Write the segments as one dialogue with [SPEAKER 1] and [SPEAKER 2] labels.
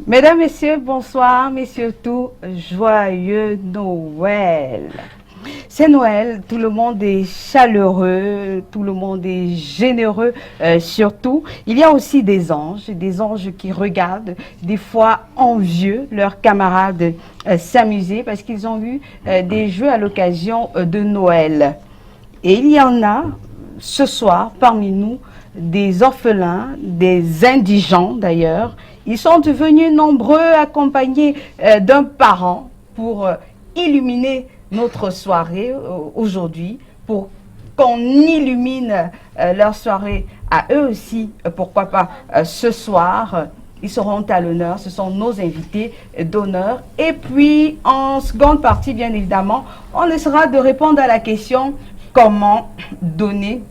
[SPEAKER 1] Mesdames, Messieurs, bonsoir, mais surtout, joyeux Noël. C'est Noël, tout le monde est chaleureux, tout le monde est généreux, surtout. Il y a aussi des anges qui regardent, des fois envieux, leurs camarades s'amuser parce qu'ils ont eu des jeux à l'occasion de Noël. Et il y en a, ce soir, parmi nous, des orphelins, des indigents d'ailleurs. Ils sont devenus nombreux, accompagnés d'un parent pour illuminer notre soirée aujourd'hui, pour qu'on illumine leur soirée à eux aussi, pourquoi pas ce soir. Ils seront à l'honneur, ce sont nos invités d'honneur. Et puis, en seconde partie, bien évidemment, on essaiera de répondre à la question comment donner,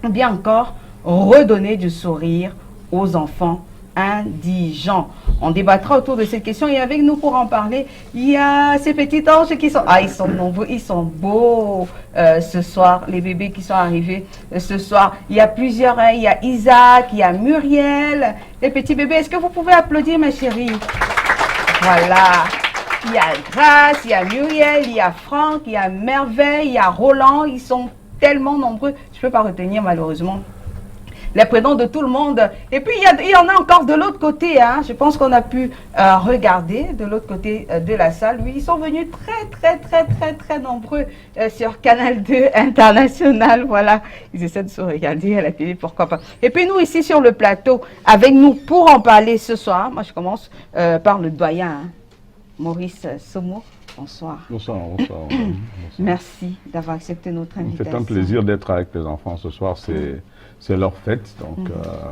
[SPEAKER 1] ou bien encore redonner du sourire aux enfants indigents. On débattra autour de cette question et avec nous pour en parler, il y a ces petits anges qui sont... Ah, ils sont nombreux, ils sont beaux ce soir, les bébés qui sont arrivés ce soir. Il y a plusieurs, hein, il y a Isaac, il y a Muriel, les petits bébés. Est-ce que vous pouvez applaudir, ma chérie? Voilà. Il y a Grace, il y a Muriel, il y a Franck, il y a Merveille, il y a Roland. Ils sont tellement nombreux. Je ne peux pas retenir malheureusement les prénoms de tout le monde. Et puis, il y en a encore de l'autre côté. Hein. Je pense qu'on a pu regarder de l'autre côté de la salle. Oui, ils sont venus très nombreux sur Canal 2 International. Voilà, ils essaient de se regarder à la télé, pourquoi pas. Et puis, nous, ici sur le plateau, avec nous pour en parler ce soir, moi, je commence par le doyen, hein, Maurice Somo. Bonsoir.
[SPEAKER 2] Bonsoir.
[SPEAKER 1] Merci d'avoir accepté notre invitation.
[SPEAKER 2] C'est un plaisir d'être avec les enfants ce soir. C'est leur fête, donc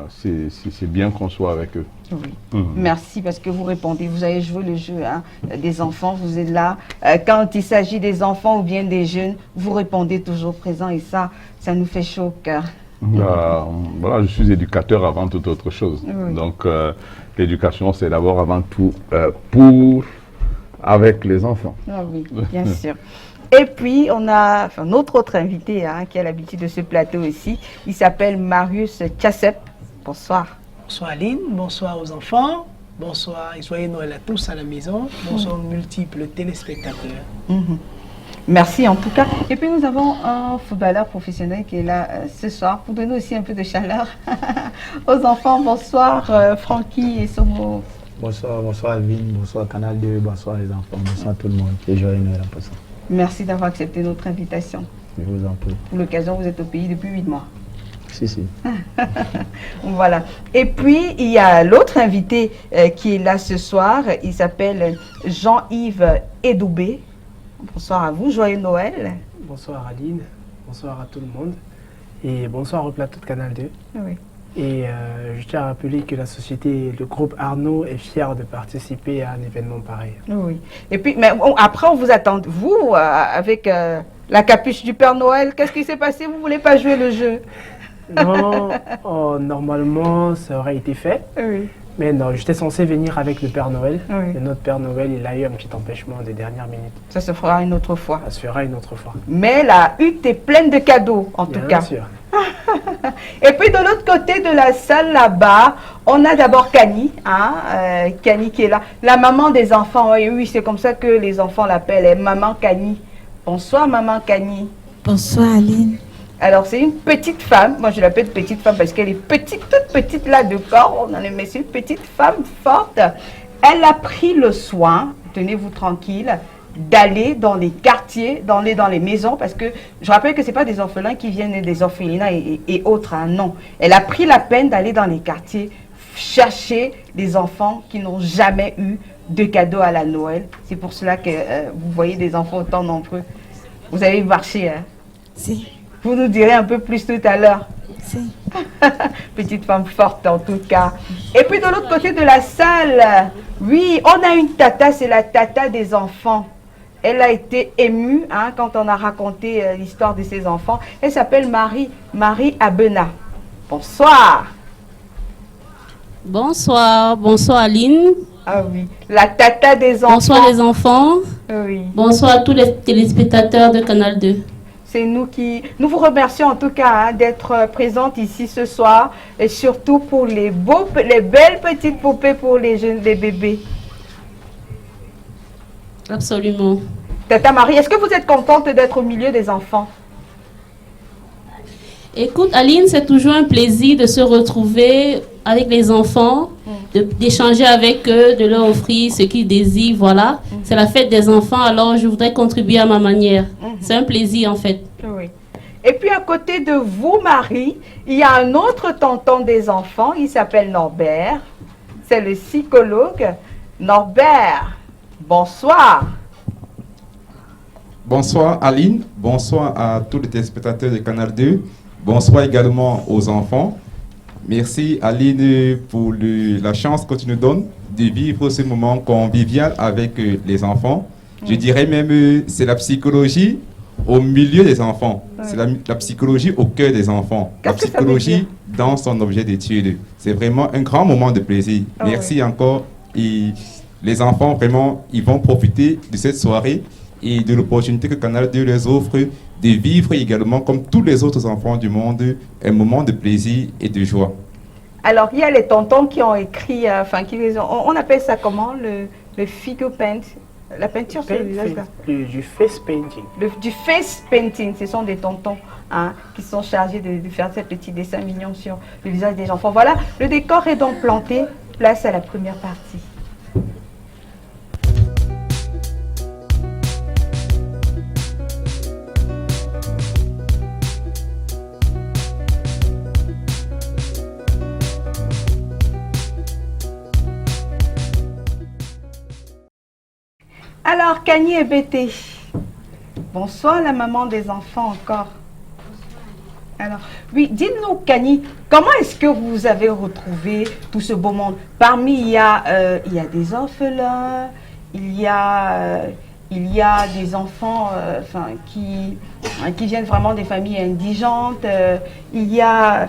[SPEAKER 2] c'est bien qu'on soit avec eux.
[SPEAKER 1] Oui. Merci parce que vous répondez, vous avez joué le jeu hein, des enfants, vous êtes là. Quand il s'agit des enfants ou bien des jeunes, vous répondez toujours présent et ça nous fait chaud au cœur.
[SPEAKER 2] Voilà, je suis éducateur avant toute autre chose. Oui. Donc l'éducation, c'est d'abord avant tout avec les enfants.
[SPEAKER 1] Ah oui, bien sûr. Et puis, on a notre autre invité hein, qui a l'habitude de ce plateau ici. Il s'appelle Marius Tchassep. Bonsoir.
[SPEAKER 3] Bonsoir Aline, bonsoir aux enfants, bonsoir et joyeux Noël à tous à la maison, bonsoir aux multiples téléspectateurs.
[SPEAKER 1] Merci en tout cas. Et puis, nous avons un footballeur professionnel qui est là ce soir pour donner aussi un peu de chaleur aux enfants. Bonsoir Francky et Somo.
[SPEAKER 4] Bonsoir Alvin, bonsoir Canal 2, bonsoir les enfants, bonsoir tout le monde. Et joyeux Noël en passant.
[SPEAKER 1] Merci d'avoir accepté notre invitation.
[SPEAKER 4] Je vous en prie.
[SPEAKER 1] Pour l'occasion, vous êtes au pays depuis 8 mois.
[SPEAKER 4] Si.
[SPEAKER 1] Voilà. Et puis, il y a l'autre invité qui est là ce soir. Il s'appelle Jean-Yves Edoubé. Bonsoir à vous. Joyeux Noël.
[SPEAKER 3] Bonsoir Aline. Bonsoir à tout le monde. Et bonsoir au plateau de Canal 2.
[SPEAKER 1] Oui.
[SPEAKER 3] Et je tiens à rappeler que la société, le groupe Arnaud est fier de participer à un événement pareil.
[SPEAKER 1] Oui. Et puis, mais après, on vous attend. Vous, avec la capuche du Père Noël, qu'est-ce qui s'est passé? Vous ne voulez pas jouer le jeu?
[SPEAKER 3] Non, normalement, ça aurait été fait.
[SPEAKER 1] Oui.
[SPEAKER 3] Mais non, j'étais censé venir avec le Père Noël.
[SPEAKER 1] Oui.
[SPEAKER 3] Et notre Père Noël, il a eu un petit empêchement de dernière minute.
[SPEAKER 1] Ça se fera une autre fois.
[SPEAKER 3] Ça se fera une autre fois.
[SPEAKER 1] Mais la hutte est pleine de cadeaux, en tout cas.
[SPEAKER 3] Bien sûr.
[SPEAKER 1] Et puis de l'autre côté de la salle là-bas, on a d'abord Kani, hein, Kani qui est là, la maman des enfants. Oui, c'est comme ça que les enfants l'appellent, maman Kani. Bonsoir maman Kani.
[SPEAKER 5] Bonsoir Aline.
[SPEAKER 1] Alors c'est une petite femme, moi je l'appelle petite femme parce qu'elle est petite, toute petite là de corps, on en est, mais c'est une petite femme forte. Elle a pris le soin, tenez-vous tranquille, d'aller dans les quartiers, dans les maisons, parce que je rappelle que ce n'est pas des orphelins qui viennent des orphelinats et autres, hein, non. Elle a pris la peine d'aller dans les quartiers chercher des enfants qui n'ont jamais eu de cadeaux à la Noël. C'est pour cela que vous voyez des enfants autant nombreux. Vous avez marché, hein?
[SPEAKER 5] Si.
[SPEAKER 1] Vous nous direz un peu plus tout à l'heure.
[SPEAKER 5] Si.
[SPEAKER 1] Petite femme forte en tout cas. Et puis de l'autre côté de la salle, oui, on a une tata, c'est la tata des enfants. Elle a été émue hein, quand on a raconté l'histoire de ses enfants. Elle s'appelle Marie Abena. Bonsoir.
[SPEAKER 6] Bonsoir Aline.
[SPEAKER 1] Ah oui, la tata des enfants.
[SPEAKER 6] Bonsoir les enfants.
[SPEAKER 1] Oui.
[SPEAKER 6] Bonsoir à tous les téléspectateurs de Canal 2.
[SPEAKER 1] C'est nous qui... Nous vous remercions en tout cas d'être présente ici ce soir. Et surtout pour les belles petites poupées pour les bébés.
[SPEAKER 6] Absolument.
[SPEAKER 1] Tata Marie, est-ce que vous êtes contente d'être au milieu des enfants?
[SPEAKER 6] Écoute, Aline, c'est toujours un plaisir de se retrouver avec les enfants, d'échanger avec eux, de leur offrir ce qu'ils désirent. Voilà, c'est la fête des enfants, alors je voudrais contribuer à ma manière. C'est un plaisir en fait.
[SPEAKER 1] Oui. Et puis à côté de vous, Marie, il y a un autre tonton des enfants, il s'appelle Norbert. C'est le psychologue. Norbert, bonsoir.
[SPEAKER 7] Bonsoir Aline, bonsoir à tous les téléspectateurs de Canal 2, bonsoir également aux enfants. Merci Aline pour la chance que tu nous donnes de vivre ce moment convivial avec les enfants. Je dirais même c'est la psychologie au milieu des enfants, c'est la psychologie au cœur des enfants, la psychologie dans son objet d'étude. C'est vraiment un grand moment de plaisir. Merci encore et les enfants vraiment ils vont profiter de cette soirée et de l'opportunité que Canal 2 les offre de vivre également, comme tous les autres enfants du monde, un moment de plaisir et de joie.
[SPEAKER 1] Alors, il y a les tontons qui ont écrit, on appelle ça comment, le figure paint, la peinture sur le visage.
[SPEAKER 3] Du face painting.
[SPEAKER 1] Du face painting, ce sont des tontons qui sont chargés de faire ces petits dessins mignons sur le visage des enfants. Voilà, le décor est donc planté, place à la première partie. Alors, Kani et Bété, bonsoir la maman des enfants encore. Alors, oui, dites-nous Kani, comment est-ce que vous avez retrouvé tout ce beau monde? Parmi, il y a des orphelins, il y a des enfants qui viennent vraiment des familles indigentes, il y a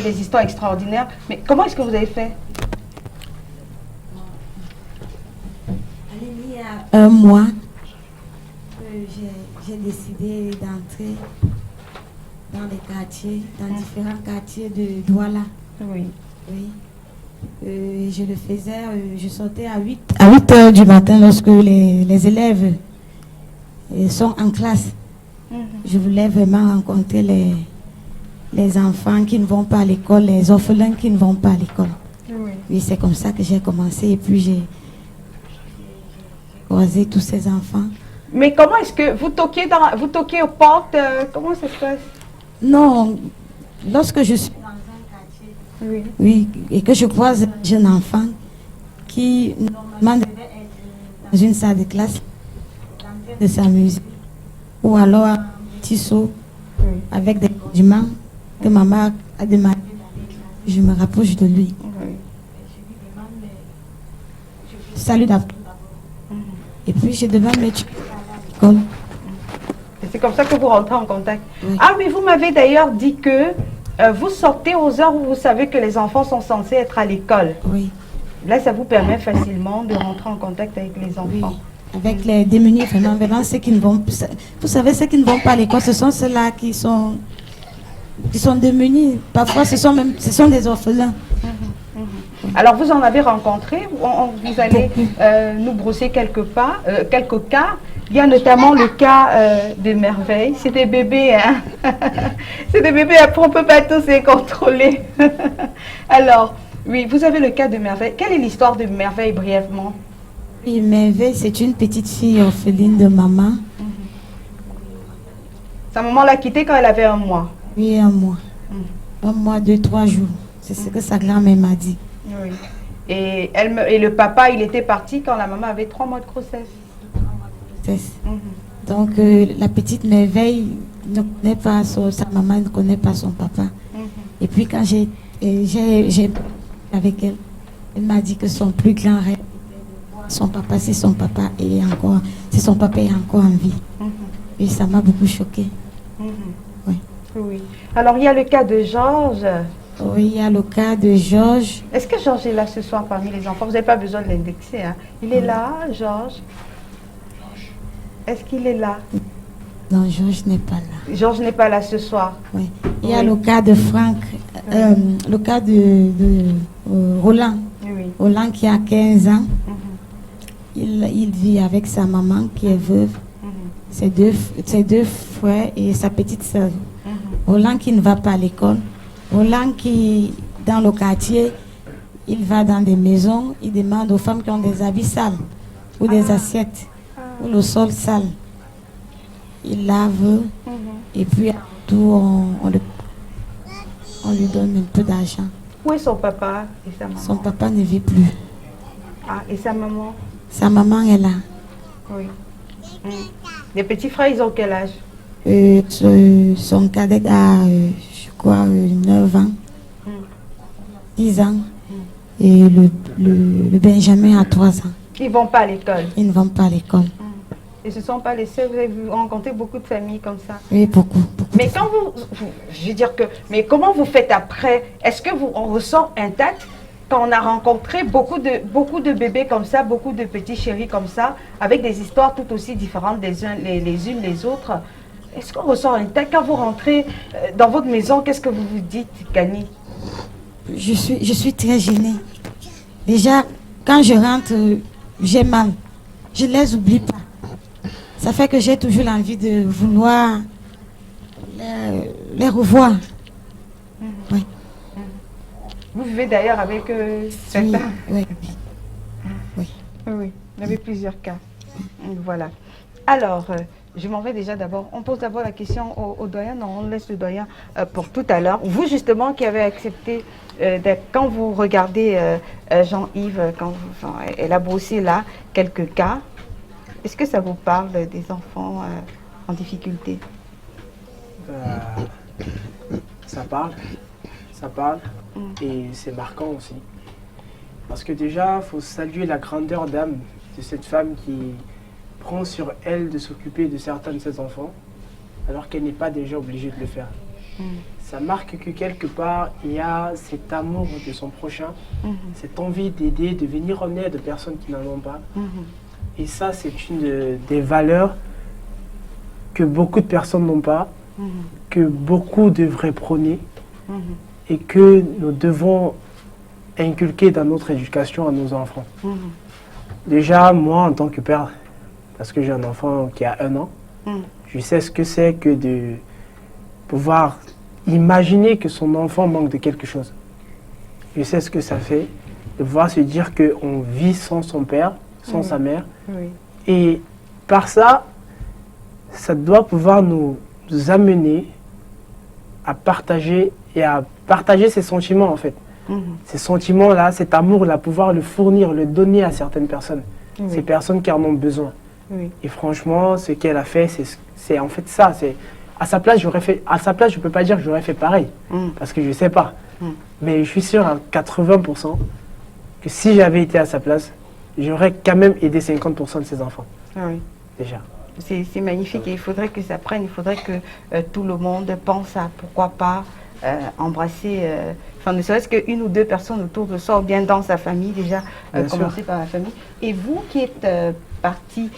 [SPEAKER 1] des histoires extraordinaires. Mais comment est-ce que vous avez fait?
[SPEAKER 5] Un mois, j'ai décidé d'entrer dans les quartiers, dans différents quartiers de Douala.
[SPEAKER 1] Oui.
[SPEAKER 5] Oui. Je le faisais, je sortais à 8 heures du matin lorsque les élèves sont en classe. Je voulais vraiment rencontrer les enfants qui ne vont pas à l'école, les orphelins qui ne vont pas à l'école. Oui, c'est comme ça que j'ai commencé et puis j'ai croisé tous ces enfants.
[SPEAKER 1] Mais comment est-ce que vous toquez aux portes, comment ça se passe?
[SPEAKER 5] Non, lorsque je suis dans un quartier, oui, et que je croise un jeune enfant qui normalement devait être dans une salle de classe, en train de s'amuser, ou alors un petit seau avec des condiments que maman a demandé, je me rapproche de lui. Salut d'abord. Et puis je demande, mais tu es à l'école?
[SPEAKER 1] C'est comme ça que vous rentrez en contact.
[SPEAKER 5] Oui.
[SPEAKER 1] Ah oui, vous m'avez d'ailleurs dit que vous sortez aux heures où vous savez que les enfants sont censés être à l'école.
[SPEAKER 5] Oui.
[SPEAKER 1] Là, ça vous permet facilement de rentrer en contact avec les enfants.
[SPEAKER 5] Oui. Avec les démunis, vraiment ceux qui ne vont... Vous savez, ceux qui ne vont pas à l'école, ce sont ceux-là qui sont démunis. Parfois, ce sont des orphelins.
[SPEAKER 1] Alors, vous en avez rencontré, vous allez nous brosser quelques cas. Il y a notamment le cas de Merveille. C'est des bébés, hein. C'est des bébés, après on ne peut pas tous les contrôler. Alors, oui, vous avez le cas de Merveille. Quelle est l'histoire de Merveille, brièvement?
[SPEAKER 5] Oui, Merveille, c'est une petite fille orpheline de maman.
[SPEAKER 1] Sa maman l'a quittée quand elle avait 1 mois.
[SPEAKER 5] Oui, 1 mois. 1 mois, 2-3 jours. C'est ce que sa grand-mère m'a dit.
[SPEAKER 1] Oui. Et le papa, il était parti quand la maman avait 3 mois de grossesse.
[SPEAKER 5] Donc, la petite Merveille ne connaît pas sa maman, ne connaît pas son papa. Et puis, quand j'ai avec elle, elle m'a dit que son plus grand rêve, son papa, c'est son papa et son papa est encore en vie. Et ça m'a beaucoup choquée. Oui.
[SPEAKER 1] Oui. Alors, il y a le cas de Georges.
[SPEAKER 5] Oui, il y a le cas de Georges.
[SPEAKER 1] Est-ce que Georges est là ce soir parmi les enfants? Vous n'avez pas besoin de l'indexer. Hein? Il est là, Georges? Est-ce qu'il est là?
[SPEAKER 5] Non, Georges n'est pas là.
[SPEAKER 1] Georges n'est pas là ce soir.
[SPEAKER 5] Oui. Il y a le cas de Franck, le cas de Roland.
[SPEAKER 1] Oui.
[SPEAKER 5] Roland qui a 15 ans. Il vit avec sa maman qui est veuve, ses deux frères et sa petite sœur. Roland qui ne va pas à l'école. Roland qui, dans le quartier, il va dans des maisons, il demande aux femmes qui ont des habits sales ou des assiettes ou le sol sale. Il lave et puis à tout, on lui donne un peu d'argent.
[SPEAKER 1] Où est son papa et sa maman?
[SPEAKER 5] Son papa ne vit plus.
[SPEAKER 1] Ah, et sa maman?
[SPEAKER 5] Sa maman est là.
[SPEAKER 1] Oui. Les petits frères, ils ont quel âge?
[SPEAKER 5] Son cadet a, je crois, 9 ans, 10 ans. Et le Benjamin a 3 ans.
[SPEAKER 1] Ils ne vont pas à l'école?
[SPEAKER 5] Ils ne vont pas à l'école.
[SPEAKER 1] Et ce ne sont pas les seuls, vous avez rencontré beaucoup de familles comme ça?
[SPEAKER 5] Oui, beaucoup.
[SPEAKER 1] Mais quand je veux dire que, mais comment vous faites après? Est-ce que on ressort intact quand on a rencontré beaucoup de bébés comme ça, beaucoup de petits chéris comme ça, avec des histoires tout aussi différentes les unes les autres? Est-ce qu'on ressort intact? Quand vous rentrez dans votre maison, qu'est-ce que vous vous dites, Kani?
[SPEAKER 5] Je suis très gênée. Déjà, quand je rentre, j'ai mal. Je ne les oublie pas. Ça fait que j'ai toujours l'envie de vouloir les revoir. Oui.
[SPEAKER 1] Vous vivez d'ailleurs avec certains?
[SPEAKER 5] Oui.
[SPEAKER 1] Oui, il y avait plusieurs cas. Voilà. Alors, je m'en vais déjà d'abord. On pose d'abord la question au doyen. Non, on laisse le doyen pour tout à l'heure. Vous, justement, qui avez accepté, quand vous regardez Jean-Yves, elle a brossé là quelques cas, est-ce que ça vous parle des enfants en difficulté?
[SPEAKER 3] Ça parle. Et c'est marquant aussi. Parce que déjà, il faut saluer la grandeur d'âme de cette femme qui prend sur elle de s'occuper de certains de ses enfants, alors qu'elle n'est pas déjà obligée de le faire. Ça marque que quelque part, il y a cet amour de son prochain, cette envie d'aider, de venir en aide aux personnes qui n'en ont pas. Et ça, c'est une des valeurs que beaucoup de personnes n'ont pas, que beaucoup devraient prôner et que nous devons inculquer dans notre éducation à nos enfants. Déjà, moi, en tant que père, parce que j'ai un enfant qui a 1 an, je sais ce que c'est que de pouvoir imaginer que son enfant manque de quelque chose. Je sais ce que ça fait de pouvoir se dire qu'on vit sans son père, sans sa mère. Et par ça, ça doit pouvoir nous amener à partager ces sentiments en fait. Ces sentiments-là, cet amour-là, pouvoir le fournir, le donner à certaines personnes. Ces personnes qui en ont besoin. Et franchement, ce qu'elle a fait, c'est en fait ça. À sa place, je ne peux pas dire que j'aurais fait pareil, parce que je ne sais pas. Mais je suis sûr à 80% que si j'avais été à sa place, j'aurais quand même aidé 50% de ses enfants. Déjà.
[SPEAKER 1] C'est magnifique et il faudrait que ça prenne, il faudrait que tout le monde pense à pourquoi pas embrasser, enfin ne serait-ce qu'une ou deux personnes autour de soi ou bien dans sa famille déjà, commencer par la famille. Et vous qui êtes parti,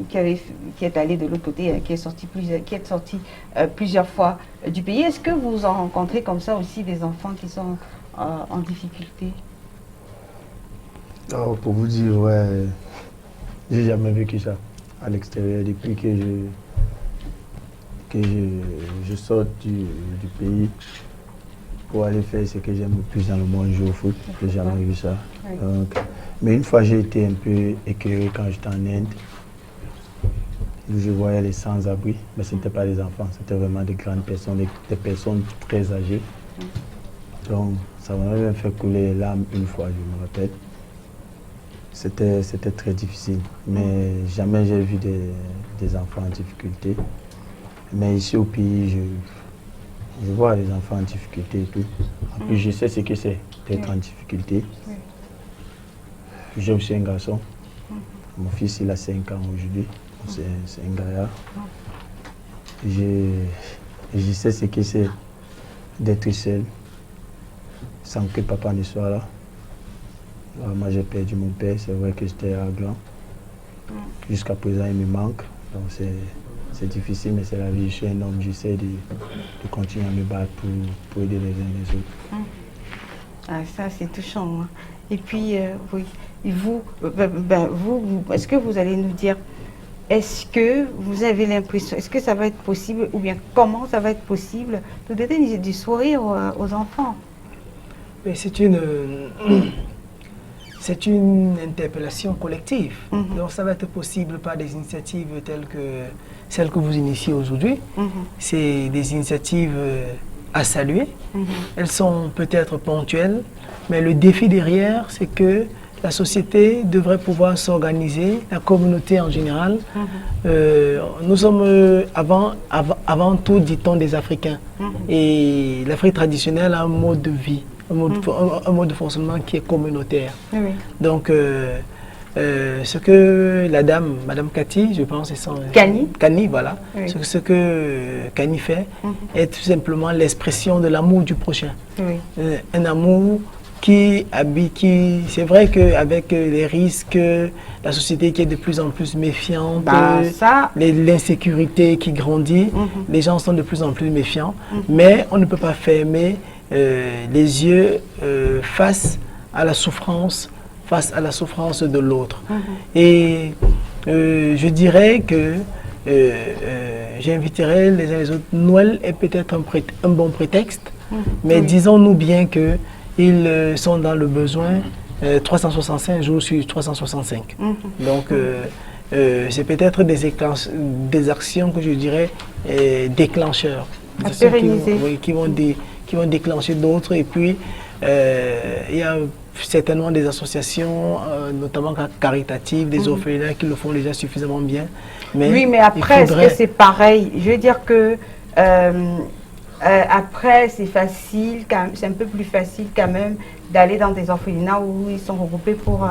[SPEAKER 1] qui êtes allé de l'autre côté, qui êtes sorti plusieurs fois du pays, est-ce que vous en rencontrez comme ça aussi des enfants qui sont en difficulté?
[SPEAKER 4] Oh, pour vous dire, ouais, j'ai jamais vécu ça à l'extérieur depuis que je sors du pays pour aller faire ce que j'aime le plus dans le monde, jouer au foot. J'ai jamais vu ça. Donc, mais une fois j'ai été un peu écœuré quand j'étais en Inde, où je voyais les sans-abri, mais ce n'étaient pas des enfants, c'était vraiment des grandes personnes, des personnes très âgées. Donc ça m'a même fait couler les larmes une fois, je me rappelle. C'était très difficile, mais jamais j'ai vu des enfants en difficulté. Mais ici au pays, je vois les enfants en difficulté et tout. En plus, je sais ce que c'est d'être en difficulté. J'ai aussi un garçon. Mon fils, il a 5 ans aujourd'hui. C'est un gaillard. Je sais ce que c'est d'être seul, sans que papa ne soit là. Moi, j'ai perdu mon père, c'est vrai que j'étais à Gland. Jusqu'à présent, il me manque. Donc, c'est difficile, mais c'est la vie. Je suis un homme, j'essaie de continuer à me battre pour aider les uns les autres.
[SPEAKER 1] Ah, ça, c'est touchant. Hein. Et puis, oui, et vous, est-ce que vous allez nous dire, est-ce que vous avez l'impression, est-ce que ça va être possible, ou bien comment ça va être possible de donner du sourire aux enfants?
[SPEAKER 3] Mais c'est une interpellation collective. Donc ça va être possible par des initiatives telles que celles que vous initiez aujourd'hui. C'est des initiatives à saluer. Elles sont peut-être ponctuelles, mais le défi derrière, c'est que la société devrait pouvoir s'organiser, la communauté en général. Nous sommes avant tout, dit-on, des Africains. Et l'Afrique traditionnelle a un mode de vie, un mode de fonctionnement qui est communautaire. Donc, ce que la dame, Madame Cathy, je pense, c'est son... Kani, voilà. Ce que Kani fait est tout simplement l'expression de l'amour du prochain. Un amour qui c'est vrai qu'avec les risques, la société qui est de plus en plus méfiante, l'insécurité qui grandit, les gens sont de plus en plus méfiants, mais on ne peut pas fermer les yeux face à la souffrance de l'autre. Et je dirais que j'inviterai les uns les autres. Noël est peut-être un bon prétexte, mais disons-nous bien que ils sont dans le besoin 365 jours sur 365. Donc, c'est peut-être des actions que je dirais déclencheurs. Qui vont déclencher d'autres. Et puis, il y a certainement des associations, notamment caritatives, des orphelinats qui le font déjà suffisamment bien. Mais
[SPEAKER 1] oui, mais après, est-ce que c'est pareil? Je veux dire que après, c'est facile, c'est un peu plus facile quand même d'aller dans des orphelinats où ils sont regroupés pour...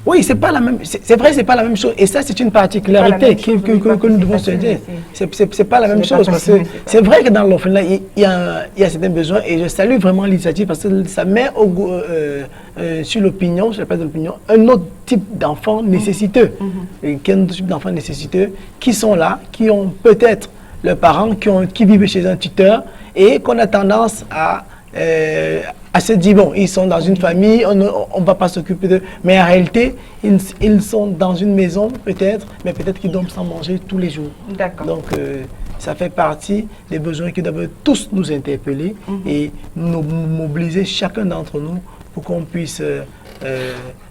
[SPEAKER 3] Oui, c'est pas la même. C'est vrai, c'est pas la même chose. Et ça, c'est une particularité que nous devons se dire. C'est pas la même chose parce que c'est vrai que dans l'orphelinat, il y a certains besoins et je salue vraiment l'initiative parce que ça met sur l'opinion, sur la place de l'opinion, un autre type d'enfants nécessiteux, qui sont là, qui ont peut-être leurs parents qui vivent chez un tuteur et qu'on a tendance à se dire, bon, ils sont dans une famille, on ne va pas s'occuper d'eux. Mais en réalité, ils sont dans une maison, peut-être, mais peut-être qu'ils dorment sans manger tous les jours. D'accord. Donc, ça fait partie des besoins qui doivent tous nous interpeller et nous mobiliser chacun d'entre nous pour qu'on puisse,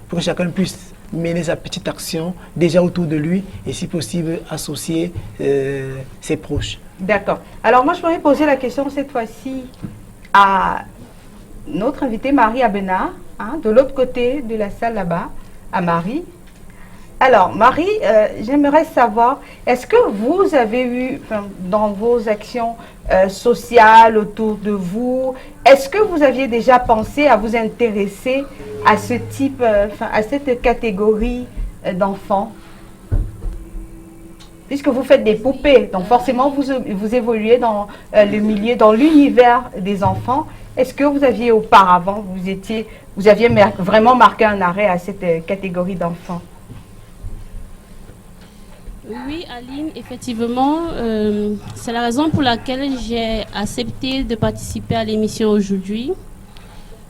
[SPEAKER 3] pour que chacun puisse mener sa petite action déjà autour de lui et si possible associer ses proches.
[SPEAKER 1] D'accord. Alors moi je pourrais poser la question cette fois-ci à notre invitée Marie Abena, de l'autre côté de la salle là-bas, à Marie. Alors Marie, j'aimerais savoir, est-ce que vous avez eu dans vos actions sociales autour de vous, est-ce que vous aviez déjà pensé à vous intéresser à ce type, à cette catégorie d'enfants? Puisque vous faites des poupées, donc forcément vous évoluez dans le milieu, dans l'univers des enfants. Est-ce que vous aviez auparavant, vous aviez vraiment marqué un arrêt à cette catégorie d'enfants?
[SPEAKER 6] Oui, Aline, effectivement, c'est la raison pour laquelle j'ai accepté de participer à l'émission aujourd'hui.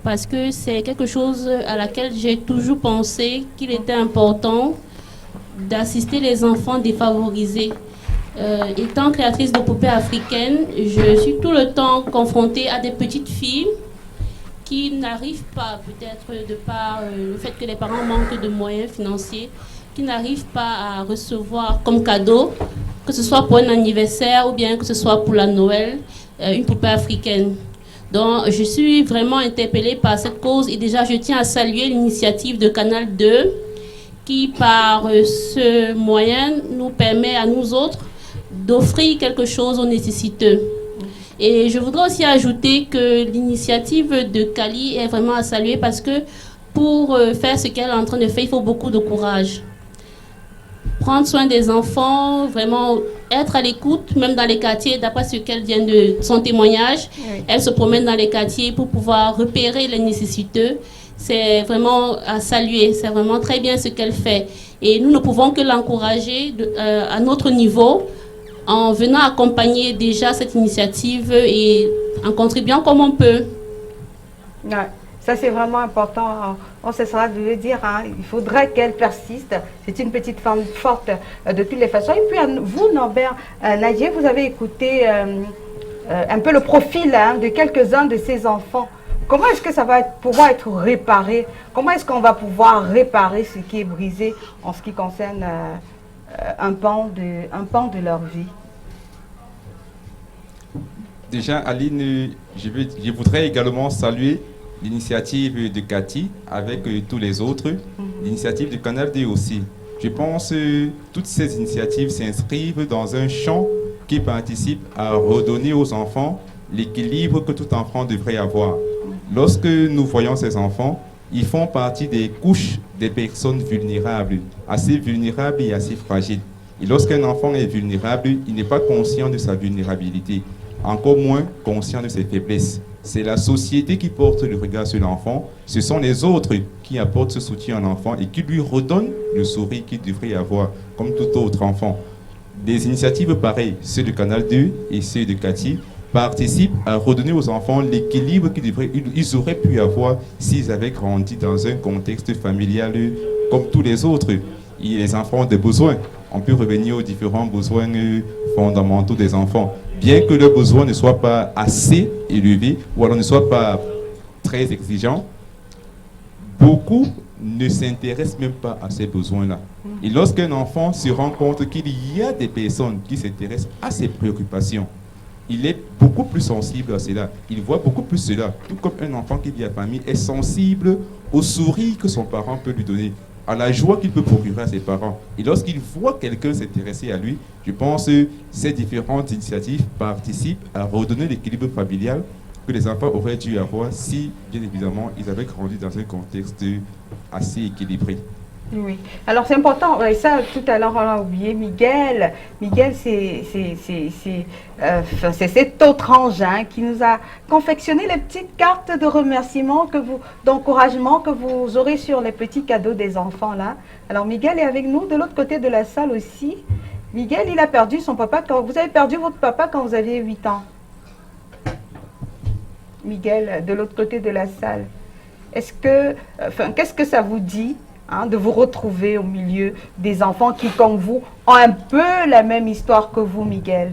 [SPEAKER 6] Parce que c'est quelque chose à laquelle j'ai toujours pensé qu'il était important d'assister les enfants défavorisés. Étant créatrice de poupées africaines, je suis tout le temps confrontée à des petites filles qui n'arrivent pas, peut-être de par le fait que les parents manquent de moyens financiers, qui n'arrivent pas à recevoir comme cadeau, que ce soit pour un anniversaire ou bien que ce soit pour la Noël, une poupée africaine. Donc, je suis vraiment interpellée par cette cause et déjà, je tiens à saluer l'initiative de Canal 2 qui, par ce moyen, nous permet à nous autres d'offrir quelque chose aux nécessiteux. Et je voudrais aussi ajouter que l'initiative de Kali est vraiment à saluer parce que pour faire ce qu'elle est en train de faire, il faut beaucoup de courage. Prendre soin des enfants, vraiment être à l'écoute, même dans les quartiers, d'après ce qu'elle vient de son témoignage. Oui. Elle se promène dans les quartiers pour pouvoir repérer les nécessiteux. C'est vraiment à saluer, c'est vraiment très bien ce qu'elle fait. Et nous ne pouvons que l'encourager à notre niveau en venant accompagner déjà cette initiative et en contribuant comme on peut.
[SPEAKER 1] Ouais. Ça, c'est vraiment important. On cessera de le dire. Hein. Il faudrait qu'elle persiste. C'est une petite femme forte de toutes les façons. Et puis, vous, Norbert Nadier, vous avez écouté un peu le profil de quelques-uns de ces enfants. Comment est-ce que ça va pouvoir être réparé? Comment est-ce qu'on va pouvoir réparer ce qui est brisé en ce qui concerne un pan de leur vie?
[SPEAKER 7] Déjà, Aline, je voudrais également saluer l'initiative de Cathy avec tous les autres, l'initiative du Canal D aussi. Je pense que toutes ces initiatives s'inscrivent dans un champ qui participe à redonner aux enfants l'équilibre que tout enfant devrait avoir. Lorsque nous voyons ces enfants, ils font partie des couches des personnes vulnérables et assez fragiles. Et lorsqu'un enfant est vulnérable, il n'est pas conscient de sa vulnérabilité, encore moins conscient de ses faiblesses. C'est la société qui porte le regard sur l'enfant. Ce sont les autres qui apportent ce soutien à l'enfant et qui lui redonnent le sourire qu'il devrait avoir, comme tout autre enfant. Des initiatives pareilles, ceux du Canal 2 et ceux de Cathy, participent à redonner aux enfants l'équilibre qu'ils auraient pu avoir s'ils avaient grandi dans un contexte familial comme tous les autres. Et les enfants ont des besoins. On peut revenir aux différents besoins fondamentaux des enfants. Bien que leurs besoins ne soient pas assez élevés ou alors ne soient pas très exigeants, beaucoup ne s'intéressent même pas à ces besoins-là. Et lorsqu'un enfant se rend compte qu'il y a des personnes qui s'intéressent à ses préoccupations, il est beaucoup plus sensible à cela. Il voit beaucoup plus cela. Tout comme un enfant qui vit à famille est sensible au sourire que son parent peut lui donner, à la joie qu'il peut procurer à ses parents. Et lorsqu'il voit quelqu'un s'intéresser à lui, je pense que ces différentes initiatives participent à redonner l'équilibre familial que les enfants auraient dû avoir si, bien évidemment, ils avaient grandi dans un contexte assez équilibré.
[SPEAKER 1] Oui. Alors c'est important, et ça tout à l'heure on a oublié Miguel. Miguel c'est cet autre engin qui nous a confectionné les petites cartes de remerciement, d'encouragement que vous aurez sur les petits cadeaux des enfants là. Alors Miguel est avec nous de l'autre côté de la salle aussi. Miguel, il a perdu son papa vous avez perdu votre papa quand vous aviez 8 ans. Miguel, de l'autre côté de la salle. Qu'est-ce que ça vous dit de vous retrouver au milieu des enfants qui, comme vous, ont un peu la même histoire que vous, Miguel?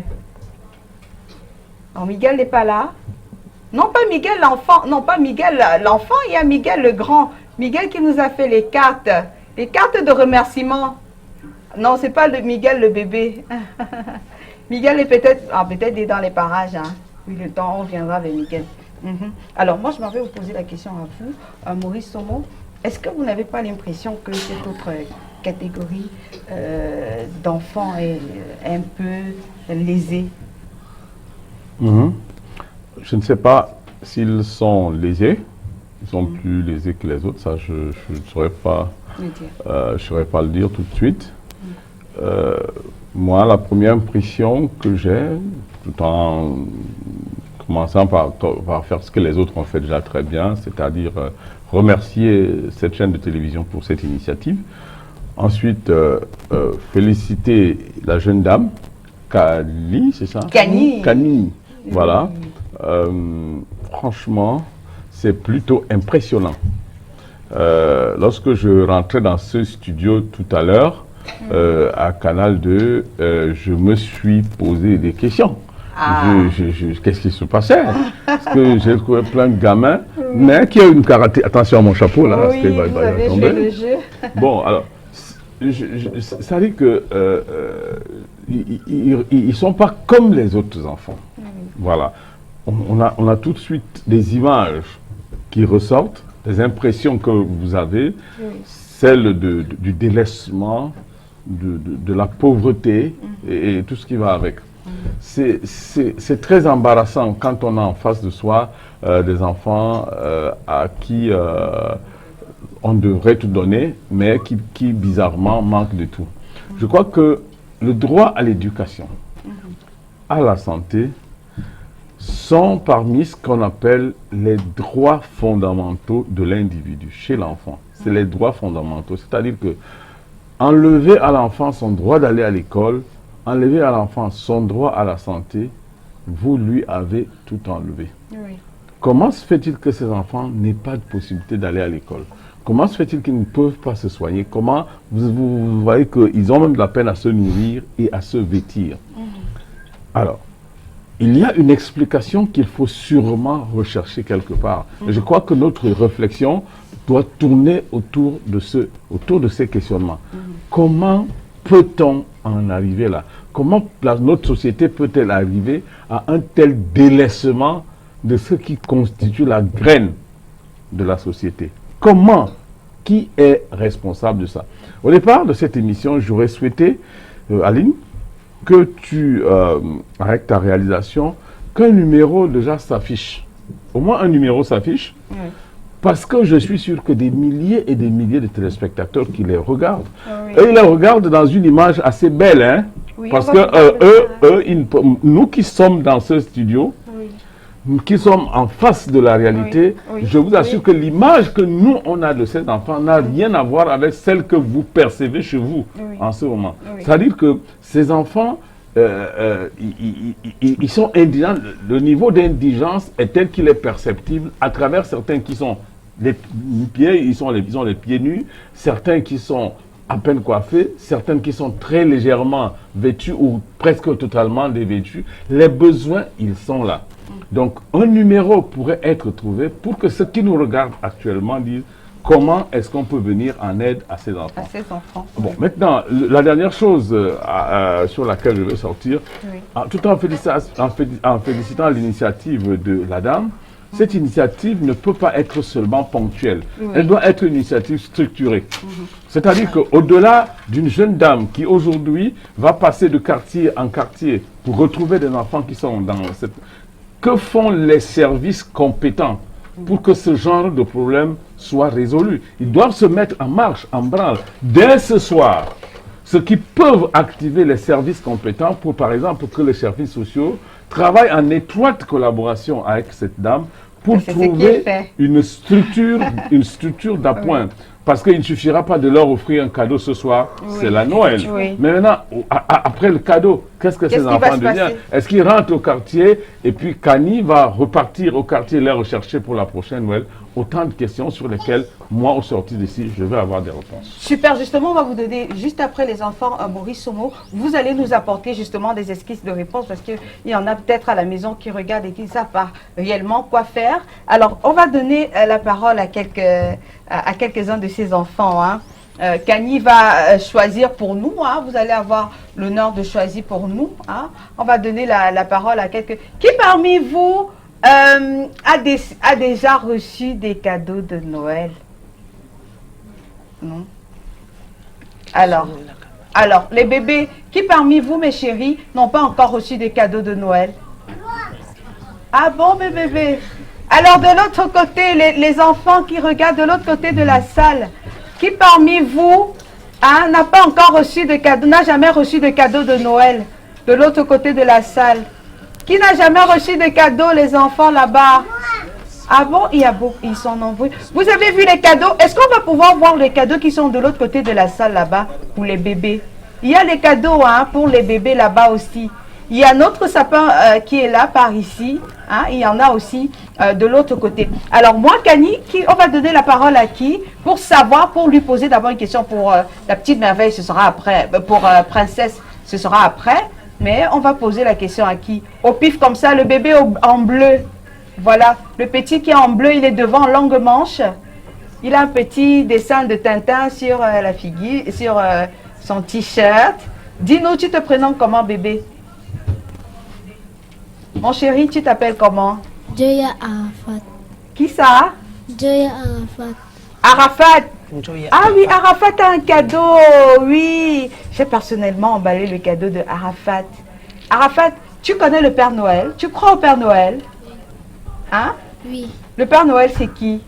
[SPEAKER 1] Non, Miguel n'est pas là. Non, pas Miguel l'enfant. Non, pas Miguel l'enfant. Il y a Miguel le grand. Miguel qui nous a fait les cartes de remerciement. Non, c'est pas Miguel le bébé. Miguel est peut-être dans les parages. Hein. Oui, le temps, on viendra avec Miguel. Alors, moi, je m'en vais vous poser la question à vous, à Maurice Somo. Est-ce que vous n'avez pas l'impression que cette autre catégorie d'enfants est un peu lésée?
[SPEAKER 2] Je ne sais pas s'ils sont lésés. Ils sont plus lésés que les autres. Ça, je ne saurais pas, le dire tout de suite. Moi, la première impression que j'ai, tout en commençant par faire ce que les autres ont fait déjà très bien, c'est-à-dire remercier cette chaîne de télévision pour cette initiative. Ensuite, féliciter la jeune dame, Kali, c'est ça? Kani. Voilà. Franchement, c'est plutôt impressionnant. Lorsque je rentrais dans ce studio tout à l'heure, à Canal 2, je me suis posé des questions. Qu'est-ce qui se passait? Parce que j'ai trouvé plein de gamins, mais qui ont une karaté. Attention à mon chapeau là, parce qu'il va tomber. Le jeu. Bon, alors, ça dit que ils ne sont pas comme les autres enfants. Voilà. On a tout de suite des images qui ressortent, des impressions que vous avez, celles du délaissement, de la pauvreté et tout ce qui va avec. C'est très embarrassant quand on a en face de soi des enfants à qui on devrait tout donner, mais qui bizarrement manquent de tout. Je crois que le droit à l'éducation, à la santé, sont parmi ce qu'on appelle les droits fondamentaux de l'individu chez l'enfant. C'est les droits fondamentaux, c'est-à-dire que enlever à l'enfant son droit d'aller à l'école, enlever à l'enfant son droit à la santé, vous lui avez tout enlevé.
[SPEAKER 1] Oui.
[SPEAKER 2] Comment se fait-il que ces enfants n'aient pas de possibilité d'aller à l'école? Comment se fait-il qu'ils ne peuvent pas se soigner? Comment vous voyez qu'ils ont même de la peine à se nourrir et à se vêtir? Alors, il y a une explication qu'il faut sûrement rechercher quelque part. Je crois que notre réflexion doit tourner autour de ces questionnements. Comment peut-on en arriver là? Comment notre société peut-elle arriver à un tel délaissement de ce qui constitue la graine de la société? Comment? Qui est responsable de ça? Au départ de cette émission, j'aurais souhaité, Aline, que tu, avec ta réalisation, qu'un numéro déjà s'affiche. Au moins un numéro s'affiche. Oui. Parce que je suis sûr que des milliers et des milliers de téléspectateurs qui les regardent, eux, ils les regardent dans une image assez belle, hein? Oui, parce que nous qui sommes dans ce studio, qui sommes en face de la réalité, je vous assure que l'image que nous, on a de ces enfants n'a rien à voir avec celle que vous percevez chez vous en ce moment. C'est-à-dire que ces enfants, ils sont indigents. Le niveau d'indigence est tel qu'il est perceptible à travers certains qui sont les pieds, ils ont les pieds nus, certains qui sont à peine coiffés, certains qui sont très légèrement vêtus ou presque totalement dévêtus. Les besoins, ils sont là. Donc, un numéro pourrait être trouvé pour que ceux qui nous regardent actuellement disent comment est-ce qu'on peut venir en aide à ces enfants. Bon, maintenant, la dernière chose sur laquelle je vais sortir, tout en félicitant l'initiative de la dame, cette initiative ne peut pas être seulement ponctuelle. Elle doit être une initiative structurée. C'est-à-dire qu'au-delà d'une jeune dame qui aujourd'hui va passer de quartier en quartier pour retrouver des enfants qui sont dans cette... Que font les services compétents pour que ce genre de problème soit résolu? Ils doivent se mettre en marche, en branle, dès ce soir. Ce qui peuvent activer les services compétents pour, par exemple, que les services sociaux travaillent en étroite collaboration avec cette dame pour trouver une structure d'appoint. Parce qu'il ne suffira pas de leur offrir un cadeau ce soir, c'est la Noël. Mais maintenant, après le cadeau, qu'est-ce que ces enfants deviennent? Est-ce qu'ils rentrent au quartier et puis Kani va repartir au quartier les rechercher pour la prochaine Noël? Autant de questions sur lesquelles, moi, au sortir d'ici, je vais avoir des réponses.
[SPEAKER 1] Super, justement, on va vous donner, juste après les enfants, Maurice Somo, vous allez nous apporter justement des esquisses de réponses parce qu'il y en a peut-être à la maison qui regardent et qui ne savent pas réellement quoi faire. Alors, on va donner la parole à quelques-uns de ces enfants. Hein. Kani va choisir pour nous, hein. Vous allez avoir l'honneur de choisir pour nous. Hein. On va donner la parole à quelques... Qui parmi vous a déjà reçu des cadeaux de Noël? Non. Alors, les bébés, qui parmi vous, mes chéris, n'ont pas encore reçu des cadeaux de Noël? Ah bon, mes bébés? Alors, de l'autre côté, les enfants qui regardent de l'autre côté de la salle, qui parmi vous n'a pas encore reçu de cadeaux, n'a jamais reçu de cadeaux de Noël, de l'autre côté de la salle? Qui n'a jamais reçu de cadeaux, les enfants là-bas? Ah bon, il y a beaucoup, ils sont nombreux. Vous avez vu les cadeaux? Est-ce qu'on va pouvoir voir les cadeaux qui sont de l'autre côté de la salle là-bas pour les bébés? Il y a les cadeaux hein, pour les bébés là-bas aussi. Il y a notre sapin qui est là par ici. Hein, il y en a aussi de l'autre côté. Alors moi, Kani, on va donner la parole à qui? Pour savoir, pour lui poser d'abord une question pour la petite merveille, ce sera après. Pour princesse, ce sera après. Mais on va poser la question à qui? Au pif comme ça, le bébé en bleu. Voilà, le petit qui est en bleu, il est devant, longue manche. Il a un petit dessin de Tintin sur la figure, sur son t-shirt. Dis-nous, tu te prénommes comment, bébé? Mon chéri, tu t'appelles comment?
[SPEAKER 8] Joya Arafat.
[SPEAKER 1] Qui ça?
[SPEAKER 8] Joya Arafat.
[SPEAKER 1] Arafat. Ah oui, Arafat a un cadeau, oui. J'ai personnellement emballé le cadeau de Arafat. Arafat, tu connais le Père Noël? Tu crois au Père Noël? Hein?
[SPEAKER 8] Oui.
[SPEAKER 1] Le Père Noël, c'est qui?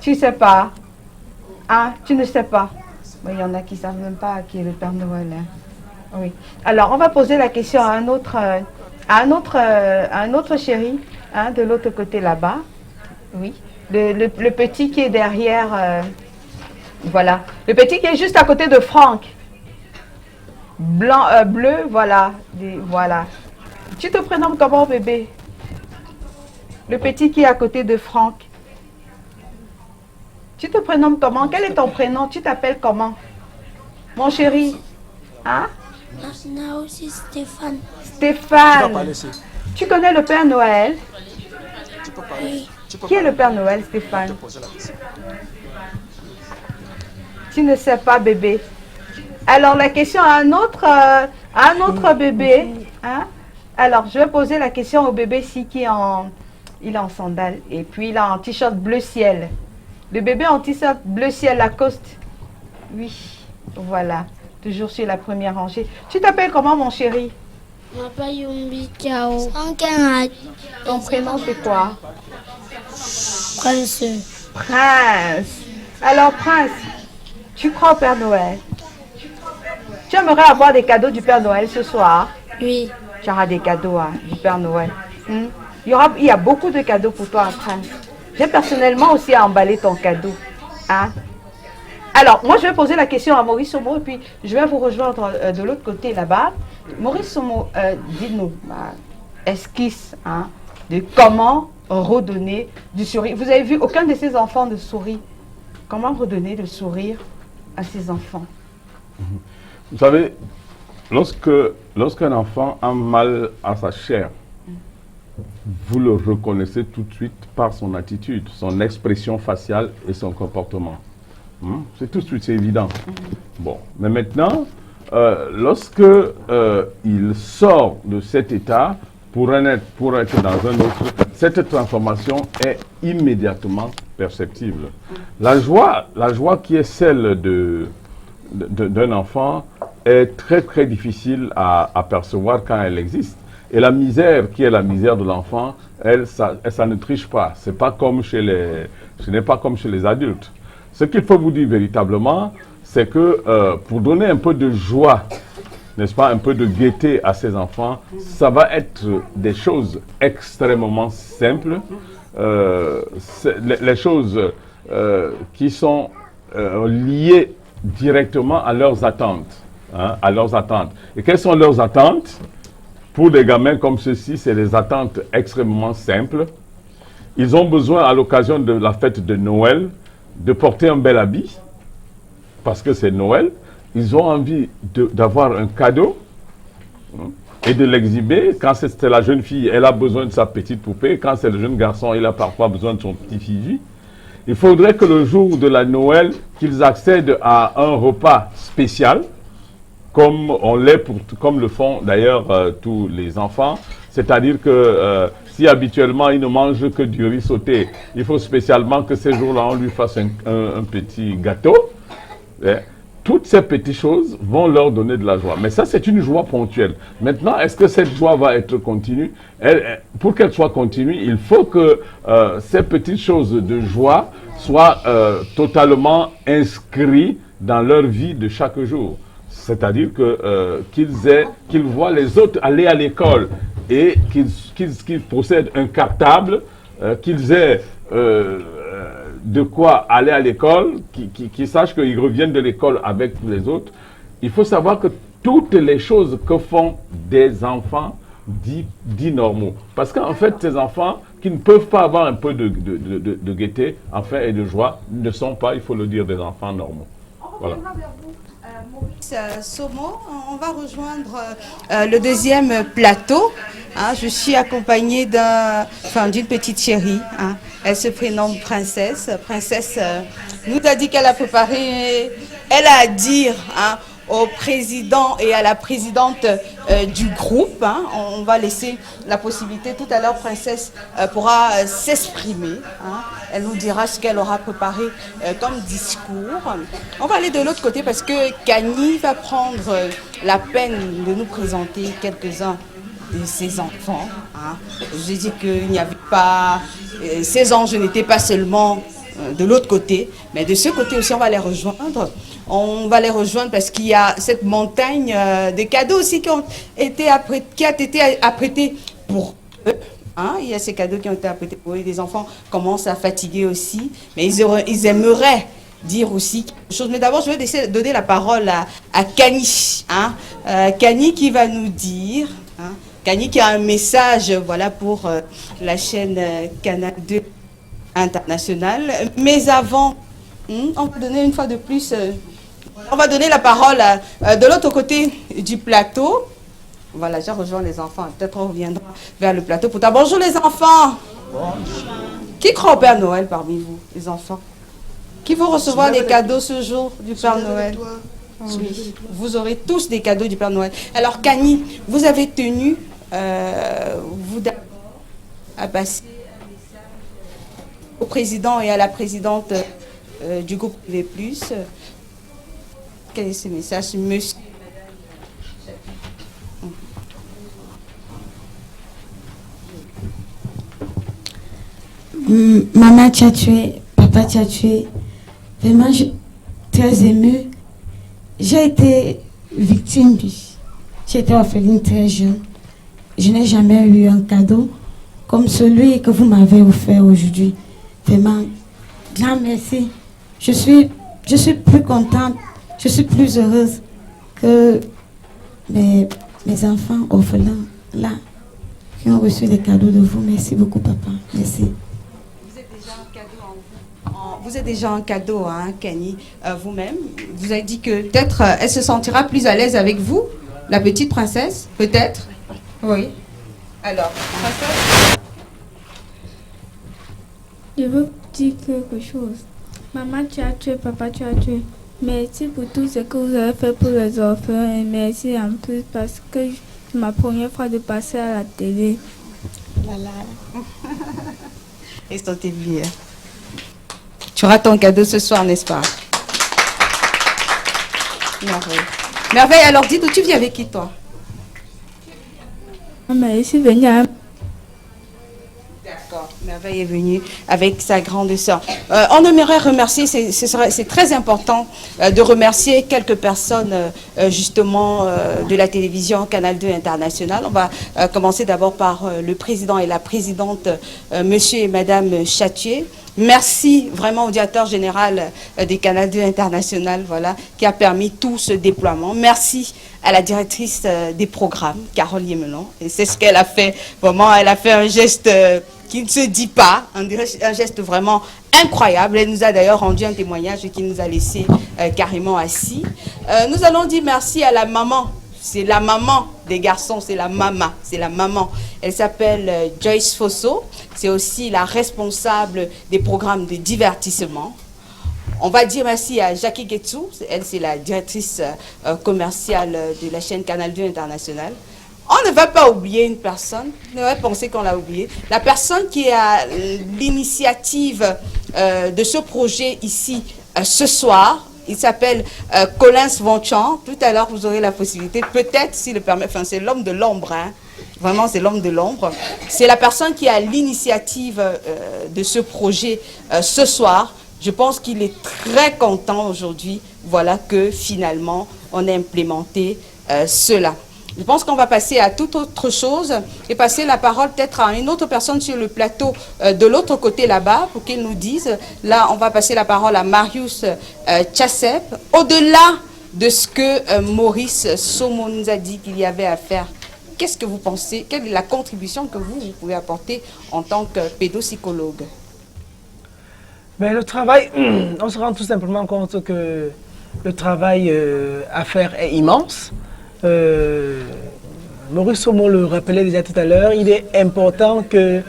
[SPEAKER 1] Tu sais pas? Hein? Tu ne sais pas? Il y en a qui ne savent même pas qui est le Père Noël. Hein. Oui. Alors, on va poser la question à un autre chéri, hein, de l'autre côté là-bas. Oui. Le petit qui est derrière. Voilà. Le petit qui est juste à côté de Franck. Blanc, bleu, voilà. Voilà. Tu te prénommes comment, bébé? Le petit qui est à côté de Franck. Tu te prénommes comment? Quel est ton prénom? Tu t'appelles comment? Mon chéri. Hein?
[SPEAKER 8] Moi aussi Stéphane.
[SPEAKER 1] Stéphane. Tu connais le Père Noël?
[SPEAKER 8] Oui.
[SPEAKER 1] Qui est le Père Noël, Stéphane? Tu ne sais pas, bébé. Alors, la question à un autre bébé. Hein? Alors, je vais poser la question au bébé ici qui est il est en sandales et puis il a un t-shirt bleu ciel. Le bébé en t-shirt bleu ciel Lacoste. Oui, voilà. Toujours sur la première rangée. Tu t'appelles comment, mon chéri?
[SPEAKER 8] Je m'appelle Yumbi Chao.
[SPEAKER 1] Ton prénom, c'est quoi?
[SPEAKER 8] Prince.
[SPEAKER 1] Prince. Alors, Prince, tu crois au Père Noël? Tu aimerais avoir des cadeaux du Père Noël ce soir?
[SPEAKER 8] Oui.
[SPEAKER 1] Tu auras des cadeaux du Père Noël. Il y a beaucoup de cadeaux pour toi, Prince. J'ai personnellement aussi emballé ton cadeau. Hein? Alors, moi, je vais poser la question à Maurice Somo et puis je vais vous rejoindre de l'autre côté là-bas. Maurice Somo, dites-nous, esquisse de comment redonner du sourire. Vous avez vu, aucun de ces enfants ne sourit. Comment redonner le sourire à ces enfants?
[SPEAKER 2] Vous savez, lorsqu'un enfant a mal à sa chair, vous le reconnaissez tout de suite par son attitude, son expression faciale et son comportement. C'est tout de suite, c'est évident. Bon, mais maintenant, lorsque il sort de cet état pour être dans un autre, cette transformation est immédiatement perceptible. La joie qui est celle d'un enfant est très très difficile à percevoir quand elle existe. Et la misère qui est la misère de l'enfant, ça ne triche pas. Ce n'est pas comme chez les adultes. Ce qu'il faut vous dire véritablement, c'est que pour donner un peu de joie, n'est-ce pas, un peu de gaieté à ces enfants, ça va être des choses extrêmement simples, les choses qui sont liées directement à leurs attentes. À leurs attentes. Et quelles sont leurs attentes? Pour des gamins comme ceux-ci, c'est des attentes extrêmement simples. Ils ont besoin, à l'occasion de la fête de Noël, de porter un bel habit, parce que c'est Noël. Ils ont envie d'avoir un cadeau et de l'exhiber. Quand c'est la jeune fille, elle a besoin de sa petite poupée. Quand c'est le jeune garçon, il a parfois besoin de son petit fusil. Il faudrait que le jour de la Noël, qu'ils accèdent à un repas spécial, comme le font d'ailleurs tous les enfants. C'est-à-dire que si habituellement il ne mange que du riz sauté, il faut spécialement que ces jours-là on lui fasse un petit gâteau. Toutes ces petites choses vont leur donner de la joie. Mais ça, c'est une joie ponctuelle. Maintenant, est-ce que cette joie va être continue? Pour qu'elle soit continue, il faut que ces petites choses de joie soient totalement inscrites dans leur vie de chaque jour. C'est-à-dire qu'ils voient les autres aller à l'école et qu'ils possèdent un cartable, qu'ils aient de quoi aller à l'école, qu'ils sachent qu'ils reviennent de l'école avec les autres. Il faut savoir que toutes les choses que font des enfants dits normaux. Parce qu'en fait, ces enfants qui ne peuvent pas avoir un peu de gaieté, enfin, et de joie, ne sont pas, il faut le dire, des enfants normaux. Voilà.
[SPEAKER 1] Maurice Somo, on va rejoindre le deuxième plateau. Je suis accompagnée d'une petite chérie. Elle se prénomme Princesse. Princesse nous a dit qu'elle a préparé, elle a à dire au président et à la présidente du groupe. On va laisser la possibilité, tout à l'heure, Princesse pourra s'exprimer. Elle nous dira ce qu'elle aura préparé comme discours. On va aller de l'autre côté parce que Kani va prendre la peine de nous présenter quelques-uns de ses enfants. J'ai dit qu'il n'y avait pas... Ces anges n'étaient pas seulement de l'autre côté, mais de ce côté aussi, on va les rejoindre. On va les rejoindre parce qu'il y a cette montagne de cadeaux aussi qui a été apprêtés pour eux. Hein. Il y a ces cadeaux qui ont été apprêtés pour eux. Les enfants commencent à fatiguer aussi, mais ils aimeraient dire aussi quelque chose. Mais d'abord, je vais essayer de donner la parole à Kani. Hein. Kani qui va nous dire... Hein, Kani qui a un message voilà, pour la chaîne Canal 2 International. Mais avant, on va donner une fois de plus, on va donner la parole de l'autre côté du plateau. Voilà, j'ai rejoint les enfants. Peut-être on reviendra vers le plateau pour bonjour les enfants. Bonjour. Qui croit au Père Noël parmi vous, les enfants? Qui vont recevoir des cadeaux ce jour du Père Noël? Oui, vous aurez tous des cadeaux du Père Noël. Alors, Kani, vous avez tenu, vous d'abord, à passer un message au président et à la présidente du groupe Les Plus. Quel est ce message, monsieur?
[SPEAKER 5] Maman t'a tué, papa t'a tué. Vraiment, je suis très émue. J'ai été victime, j'ai été orpheline très jeune. Je n'ai jamais eu un cadeau comme celui que vous m'avez offert aujourd'hui. Vraiment, grand merci. Je suis plus contente, je suis plus heureuse que mes enfants orphelins là qui ont reçu des cadeaux de vous. Merci beaucoup, papa. Merci.
[SPEAKER 1] Vous êtes déjà un cadeau, hein, Kani, vous-même. Vous avez dit que peut-être elle se sentira plus à l'aise avec vous, la petite princesse, peut-être. Oui. Alors, princesse.
[SPEAKER 9] Je veux dire quelque chose. Maman, tu as tué, papa, tu as tué. Merci pour tout ce que vous avez fait pour les orphelins et merci en plus parce que c'est ma première fois de passer à la télé.
[SPEAKER 1] Voilà. Et sentez bien. Tu auras ton cadeau ce soir, n'est-ce pas? Merveille. Merveille, alors dis d'où tu viens avec qui, toi?
[SPEAKER 9] Mais je suis venue à...
[SPEAKER 1] D'accord, Merveille est venue avec sa grande sœur. On aimerait remercier, c'est très important de remercier quelques personnes justement de la télévision Canal 2 International. On va commencer d'abord par le président et la présidente, monsieur et madame Chatier. Merci vraiment au directeur général des Canal 2 International, voilà, qui a permis tout ce déploiement. Merci à la directrice des programmes, Carole Yemelon. Et c'est ce qu'elle a fait. Vraiment, elle a fait un geste qui ne se dit pas, un geste vraiment incroyable. Elle nous a d'ailleurs rendu un témoignage qui nous a laissé carrément assis. Nous allons dire merci à la maman. C'est la maman des garçons, c'est la maman. Elle s'appelle Joyce Fosso. C'est aussi la responsable des programmes de divertissement. On va dire merci à Jackie Getsou. Elle, c'est la directrice commerciale de la chaîne Canal 2 International. On ne va pas oublier une personne, on va penser qu'on l'a oublié. La personne qui a l'initiative de ce projet ici ce soir, il s'appelle Collins Vonchamp. Tout à l'heure, vous aurez la possibilité, peut-être, s'il le permet, enfin, c'est l'homme de l'ombre, hein. Vraiment, c'est l'homme de l'ombre. C'est la personne qui a l'initiative de ce projet ce soir. Je pense qu'il est très content aujourd'hui, voilà, que finalement, on ait implémenté cela. Je pense qu'on va passer à toute autre chose et passer la parole peut-être à une autre personne sur le plateau de l'autre côté là-bas pour qu'il nous dise. Là, on va passer la parole à Marius Tchassep. Au-delà de ce que Maurice Somo nous a dit qu'il y avait à faire, qu'est-ce que vous pensez? Quelle est la contribution que vous pouvez apporter en tant que pédopsychologue?
[SPEAKER 3] Ben, le travail, on se rend tout simplement compte que le travail à faire est immense. Maurice Somo le rappelait déjà tout à l'heure, il est important que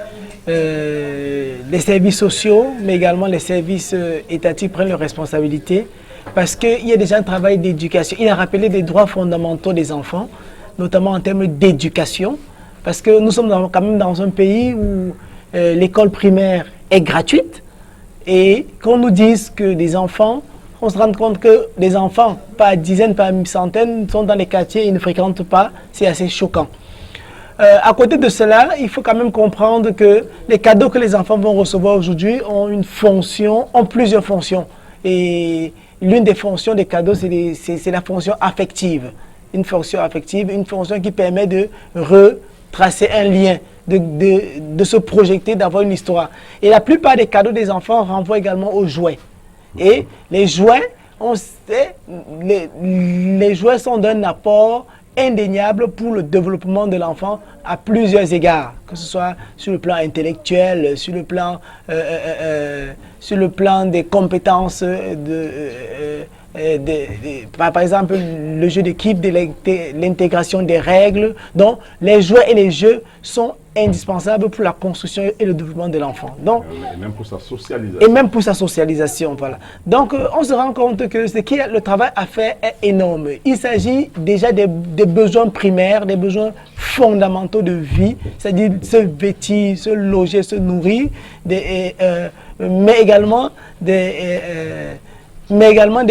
[SPEAKER 3] les services sociaux, mais également les services étatiques prennent leurs responsabilités parce qu'il y a déjà un travail d'éducation. Il a rappelé les droits fondamentaux des enfants, notamment en termes d'éducation, parce que nous sommes quand même dans un pays où l'école primaire est gratuite et qu'on nous dise que des enfants, on se rend compte que les enfants, pas dizaines, pas centaines, sont dans les quartiers et ils ne fréquentent pas. C'est assez choquant. À côté de cela, il faut quand même comprendre que les cadeaux que les enfants vont recevoir aujourd'hui ont une fonction, ont plusieurs fonctions. Et l'une des fonctions des cadeaux, c'est la fonction affective. Une fonction affective, une fonction qui permet de retracer un lien, de se projeter, d'avoir une histoire. Et la plupart des cadeaux des enfants renvoient également aux jouets. Et les jouets, on sait, les jouets sont d'un apport indéniable pour le développement de l'enfant à plusieurs égards, que ce soit sur le plan intellectuel, sur le plan des compétences, par exemple le jeu d'équipe, de l'intégration des règles. Donc les jouets et les jeux sont indispensables pour la construction et le développement de l'enfant. Donc,
[SPEAKER 2] et même pour sa socialisation.
[SPEAKER 3] Et même pour sa socialisation, voilà. Donc, on se rend compte que le travail à faire est énorme. Il s'agit déjà des besoins primaires, des besoins fondamentaux de vie, c'est-à-dire se vêtir, se loger, se nourrir, mais également des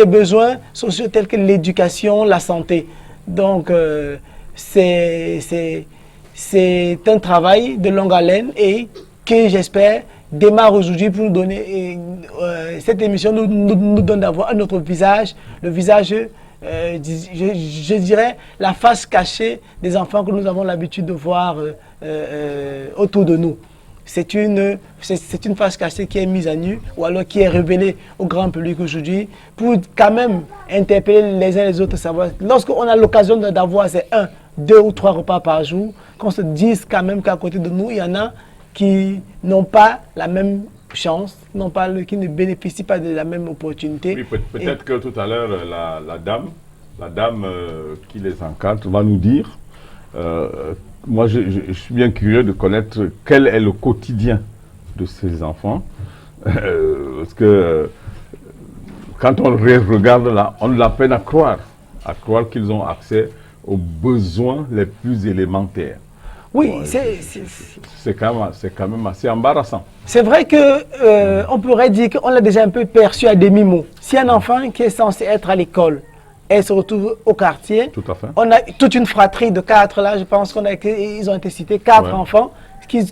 [SPEAKER 3] besoins sociaux tels que l'éducation, la santé. Donc, c'est un travail de longue haleine et que j'espère démarre aujourd'hui pour nous donner, cette émission nous donne d'avoir un autre visage, le visage, je dirais, la face cachée des enfants que nous avons l'habitude de voir autour de nous. C'est une face cachée qui est mise à nu ou alors qui est révélée au grand public aujourd'hui pour quand même interpeller les uns les autres, savoir. Lorsqu'on a l'occasion d'avoir ces 1, 2 ou 3 repas par jour, qu'on se dise quand même qu'à côté de nous, il y en a qui n'ont pas la même chance, qui ne bénéficient pas de la même opportunité.
[SPEAKER 2] Oui, peut-être que tout à l'heure, la dame qui les encadre va nous dire, moi je suis bien curieux de connaître quel est le quotidien de ces enfants, parce que quand on regarde là, on a la peine à croire qu'ils ont accès aux besoins les plus élémentaires.
[SPEAKER 3] Oui,
[SPEAKER 2] bon, c'est quand même assez embarrassant.
[SPEAKER 3] C'est vrai que on pourrait dire qu'on l'a déjà un peu perçu à demi-mot. Si un enfant qui est censé être à l'école, elle se retrouve au quartier,
[SPEAKER 2] tout à fait.
[SPEAKER 3] On a toute une fratrie de 4 là, je pense qu'ils ont été cités, 4 enfants,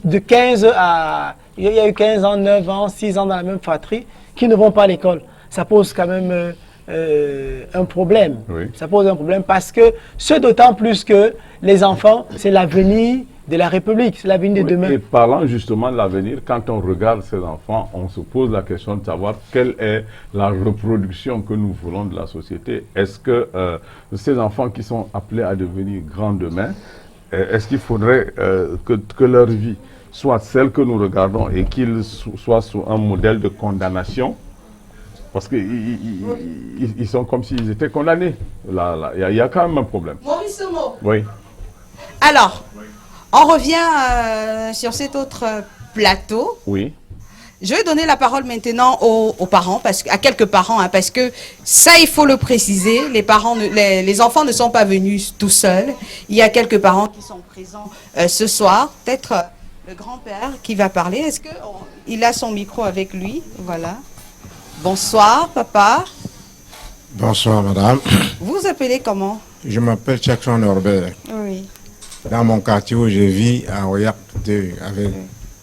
[SPEAKER 3] de 15 à... Il y a eu 15 ans, 9 ans, 6 ans dans la même fratrie, qui ne vont pas à l'école. Ça pose quand même un problème.
[SPEAKER 2] Oui.
[SPEAKER 3] Ça pose un problème parce que, d'autant plus que les enfants, c'est l'avenir de la République, c'est l'avenir de demain.
[SPEAKER 2] Et parlant justement de l'avenir, quand on regarde ces enfants, on se pose la question de savoir quelle est la reproduction que nous voulons de la société. Est-ce que ces enfants qui sont appelés à devenir grands demain, est-ce qu'il faudrait que leur vie soit celle que nous regardons et qu'ils soient sous un modèle de condamnation? Parce qu'ils sont comme s'ils étaient condamnés. Là, il y a quand même un problème.
[SPEAKER 10] Maurice Mo.
[SPEAKER 2] Oui.
[SPEAKER 10] Alors, on revient sur cet autre plateau.
[SPEAKER 2] Oui.
[SPEAKER 10] Je vais donner la parole maintenant aux parents, à quelques parents, hein, parce que ça, il faut le préciser, les enfants ne sont pas venus tout seuls. Il y a quelques parents qui sont présents ce soir. Peut-être le grand-père qui va parler. Est-ce qu'il a son micro avec lui? Voilà. Bonsoir, papa.
[SPEAKER 11] Bonsoir, madame.
[SPEAKER 10] Vous vous appelez comment?
[SPEAKER 11] Je m'appelle Jackson Norbert.
[SPEAKER 10] Oui.
[SPEAKER 11] Dans mon quartier où je vis, à Oyak 2, avec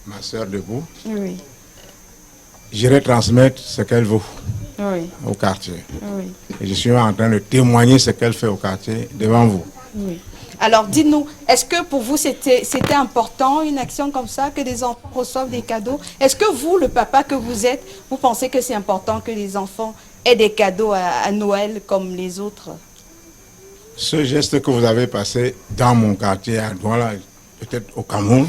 [SPEAKER 11] ma soeur debout,
[SPEAKER 10] oui.
[SPEAKER 11] J'irai transmettre ce qu'elle vaut au quartier. Oui. Et je suis en train de témoigner ce qu'elle fait au quartier devant vous.
[SPEAKER 10] Oui. Alors, dites-nous, est-ce que pour vous, c'était important, une action comme ça, que des enfants reçoivent des cadeaux? Est-ce que vous, le papa que vous êtes, vous pensez que c'est important que les enfants aient des cadeaux à Noël comme les autres?
[SPEAKER 11] Ce geste que vous avez passé dans mon quartier, à Douala, peut-être au Cameroun,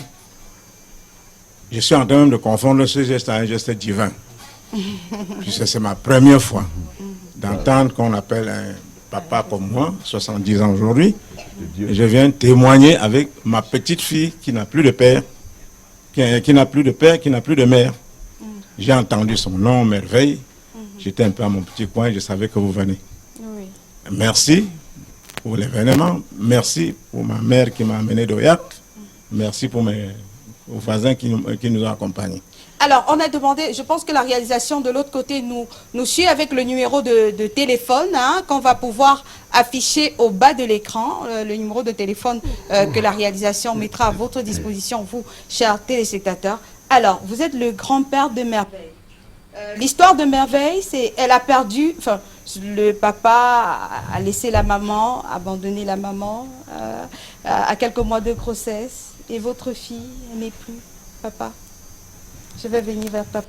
[SPEAKER 11] je suis en train même de confondre ce geste à un geste divin. Puisque c'est ma première fois d'entendre qu'on appelle un papa comme moi, 70 ans aujourd'hui. Je viens témoigner avec ma petite fille qui n'a plus de père, qui n'a plus de père, qui n'a plus de mère. J'ai entendu son nom, Merveille. J'étais un peu à mon petit coin, je savais que vous venez.
[SPEAKER 10] Oui.
[SPEAKER 11] Merci pour l'événement. Merci pour ma mère qui m'a amené d'Oyak. Merci pour mes voisins qui nous ont accompagnés.
[SPEAKER 10] Alors, on a demandé, je pense que la réalisation de l'autre côté nous suit avec le numéro de téléphone qu'on va pouvoir afficher au bas de l'écran, le numéro de téléphone que la réalisation mettra à votre disposition, vous, chers téléspectateurs. Alors, vous êtes le grand-père de Merveille. L'histoire de Merveille, c'est elle a perdu, enfin, le papa a laissé la maman, abandonné la maman à quelques mois de grossesse. Et votre fille, elle n'est plus, papa. Je vais venir vers papa.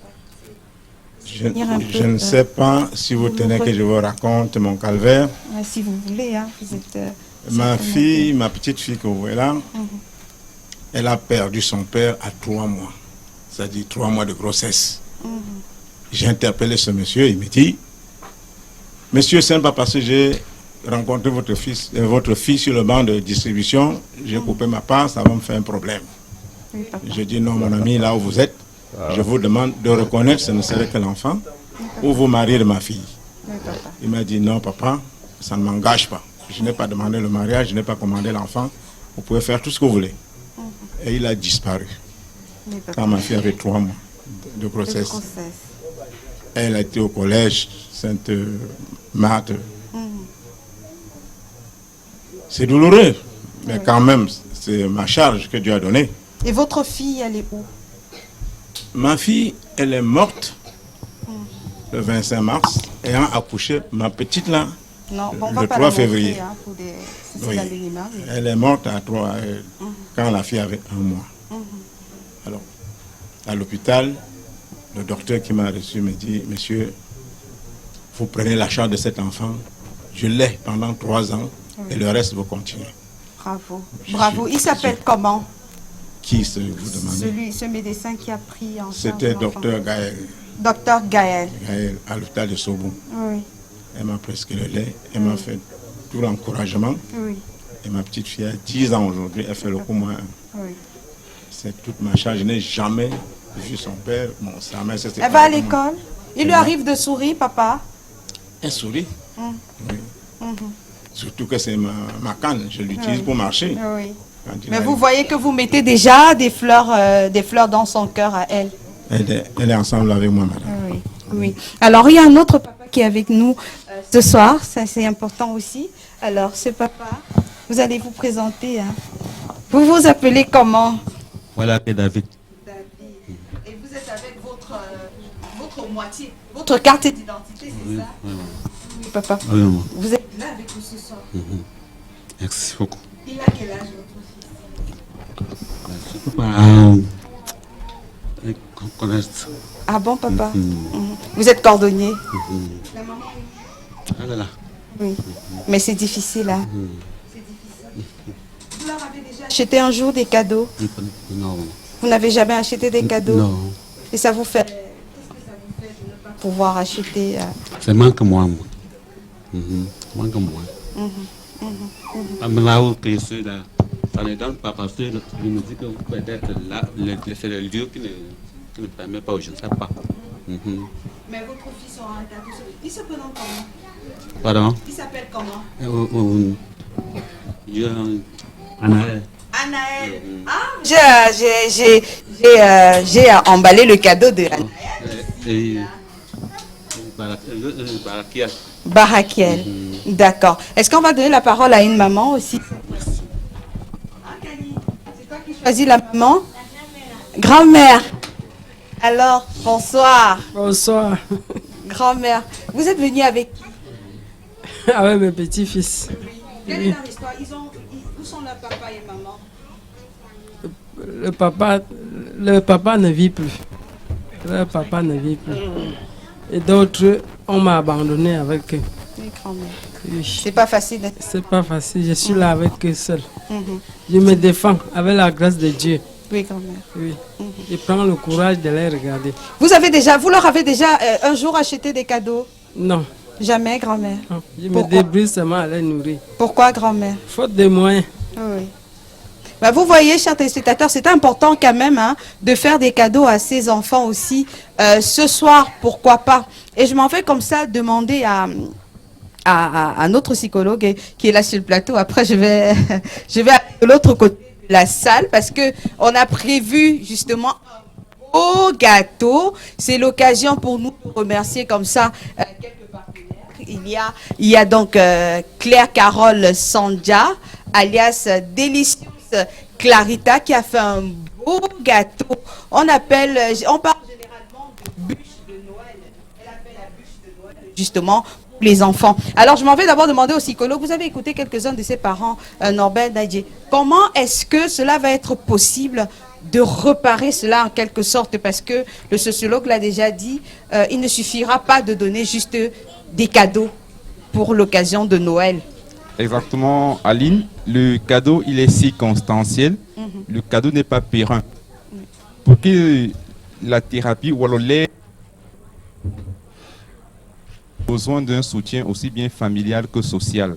[SPEAKER 11] Je ne sais pas si vous tenez que je vous raconte mon calvaire.
[SPEAKER 10] Si vous voulez, hein, vous êtes...
[SPEAKER 11] Ma fille, ma petite fille que vous voyez là, elle a perdu son père à 3 mois. C'est-à-dire 3 mois de grossesse. J'ai interpellé ce monsieur, il me dit, monsieur, c'est pas parce que j'ai rencontré votre fille sur le banc de distribution, j'ai coupé ma part, ça va me faire un problème. Je dis non, mon ami, là où vous êtes, je vous demande de reconnaître ce ne serait que l'enfant ou vous mariez de ma fille. Il m'a dit non, papa, ça ne m'engage pas. Je n'ai pas demandé le mariage, je n'ai pas commandé l'enfant. Vous pouvez faire tout ce que vous voulez. Et il a disparu. Quand ma fille avait 3 mois de grossesse. Elle a été au collège Sainte-Marthe. C'est douloureux, mais quand même, c'est ma charge que Dieu a donnée.
[SPEAKER 10] Et votre fille, elle est où?
[SPEAKER 11] Ma fille, elle est morte le 25 mars, ayant accouché ma petite là,
[SPEAKER 10] non, bon,
[SPEAKER 11] le 3 février.
[SPEAKER 10] Montrer, hein,
[SPEAKER 11] oui. Elle est morte à 3, quand la fille avait 1 mois. Alors, à l'hôpital, le docteur qui m'a reçu me dit, monsieur, vous prenez la charge de cet enfant. Je l'ai pendant 3 ans et le reste vous continuez.
[SPEAKER 10] Bravo. Bravo. Il s'appelle comment?
[SPEAKER 11] Qui vous demandez?
[SPEAKER 10] Ce médecin qui a pris en charge.
[SPEAKER 11] C'était docteur Gaël.
[SPEAKER 10] Docteur Gaël.
[SPEAKER 11] Gaël, à l'hôpital de Sobou.
[SPEAKER 10] Oui.
[SPEAKER 11] Elle m'a presque le lait, elle m'a fait tout l'encouragement.
[SPEAKER 10] Oui.
[SPEAKER 11] Et ma petite fille a 10 ans aujourd'hui, elle fait le coup moins 1.
[SPEAKER 10] Oui.
[SPEAKER 11] C'est toute ma charge. Je n'ai jamais vu son père. Bon, sa mère,
[SPEAKER 10] elle va à l'école? Il lui arrive de sourire, papa?
[SPEAKER 11] Elle sourit. Oui. Surtout que c'est ma canne, je l'utilise pour marcher.
[SPEAKER 10] Oui. Mais vous voyez que vous mettez déjà des fleurs dans son cœur à elle.
[SPEAKER 11] Elle est ensemble avec moi, madame.
[SPEAKER 10] Oui. Oui. Alors, il y a un autre papa qui est avec nous ce soir. Ça, c'est important aussi. Alors, ce papa, vous allez vous présenter. Hein. Vous vous appelez comment?
[SPEAKER 12] Voilà, c'est David.
[SPEAKER 10] David. Et vous êtes avec votre moitié, votre carte d'identité, c'est ça? Oui, papa.
[SPEAKER 12] Oui,
[SPEAKER 10] vous êtes là avec nous ce soir.
[SPEAKER 12] Merci beaucoup.
[SPEAKER 10] Il a quel âge, votre fils? Ah bon, papa? Vous êtes cordonnier? La maman?
[SPEAKER 12] Ah là là.
[SPEAKER 10] Oui. Mais c'est difficile, hein? C'est difficile. Vous leur avez déjà acheté un jour des cadeaux?
[SPEAKER 12] Non.
[SPEAKER 10] Vous n'avez jamais acheté des cadeaux?
[SPEAKER 12] Non.
[SPEAKER 10] Et ça vous fait... Qu'est-ce que ça vous fait de ne pas pouvoir acheter?
[SPEAKER 12] Ça manque moi. Manque moi. Là où là, ça ne donne pas parce que je me dis que peut-être là, c'est le lieu qui ne permet pas, je ne sais pas.
[SPEAKER 10] Mais votre fils aura un cadeau. Il se prénomme comment?
[SPEAKER 12] Pardon?
[SPEAKER 10] Il s'appelle comment?
[SPEAKER 12] Anaël.
[SPEAKER 10] Anaël. Ah, j'ai emballé le cadeau de Anaël.
[SPEAKER 12] Barakiel.
[SPEAKER 10] Barakiel. D'accord. Est-ce qu'on va donner la parole à une maman aussi? C'est toi qui choisis la maman? Grand-mère. Alors, bonsoir.
[SPEAKER 13] Bonsoir.
[SPEAKER 10] Grand-mère, vous êtes venue avec qui?
[SPEAKER 13] Avec mes petits-fils.
[SPEAKER 10] Quelle est leur histoire? Où sont leurs papa et maman?
[SPEAKER 13] Le papa ne vit plus. Le papa ne vit plus. Et d'autres, on m'a abandonné avec eux.
[SPEAKER 10] Oui, grand-mère. Oui. C'est pas facile d'être...
[SPEAKER 13] C'est pas facile, je suis là avec eux seul. Je me défends avec la grâce de Dieu.
[SPEAKER 10] Oui, grand-mère.
[SPEAKER 13] Oui. Je prends le courage de les regarder.
[SPEAKER 10] Vous leur avez déjà un jour acheté des cadeaux?
[SPEAKER 13] Non.
[SPEAKER 10] Jamais, grand-mère?
[SPEAKER 13] Non. Je me débrouille seulement à les nourrir.
[SPEAKER 10] Pourquoi, grand-mère?
[SPEAKER 13] Faute de moyens.
[SPEAKER 10] Oui. Bah, vous voyez, chers téléspectateurs, c'est important quand même de faire des cadeaux à ses enfants aussi. Ce soir, pourquoi pas? Et je m'en vais comme ça demander à notre psychologue qui est là sur le plateau. Après, je vais de l'autre côté de la salle parce qu'on a prévu justement un beau gâteau. C'est l'occasion pour nous de remercier comme ça quelques partenaires. Il y a donc Claire Carole Sandja, alias Délicieuse Clarita, qui a fait un beau gâteau. On parle généralement de bûche de Noël. Elle a fait la bûche de Noël, justement, pour les enfants. Alors, je m'en vais d'abord demander au psychologue, vous avez écouté quelques-uns de ses parents, Norbert Dadje. Comment est-ce que cela va être possible de réparer cela en quelque sorte? Parce que le sociologue l'a déjà dit, il ne suffira pas de donner juste des cadeaux pour l'occasion de Noël.
[SPEAKER 7] Exactement, Aline. Le cadeau, il est circonstanciel. Le cadeau n'est pas périn. Pour que la thérapie ou alors l'aide besoin d'un soutien aussi bien familial que social.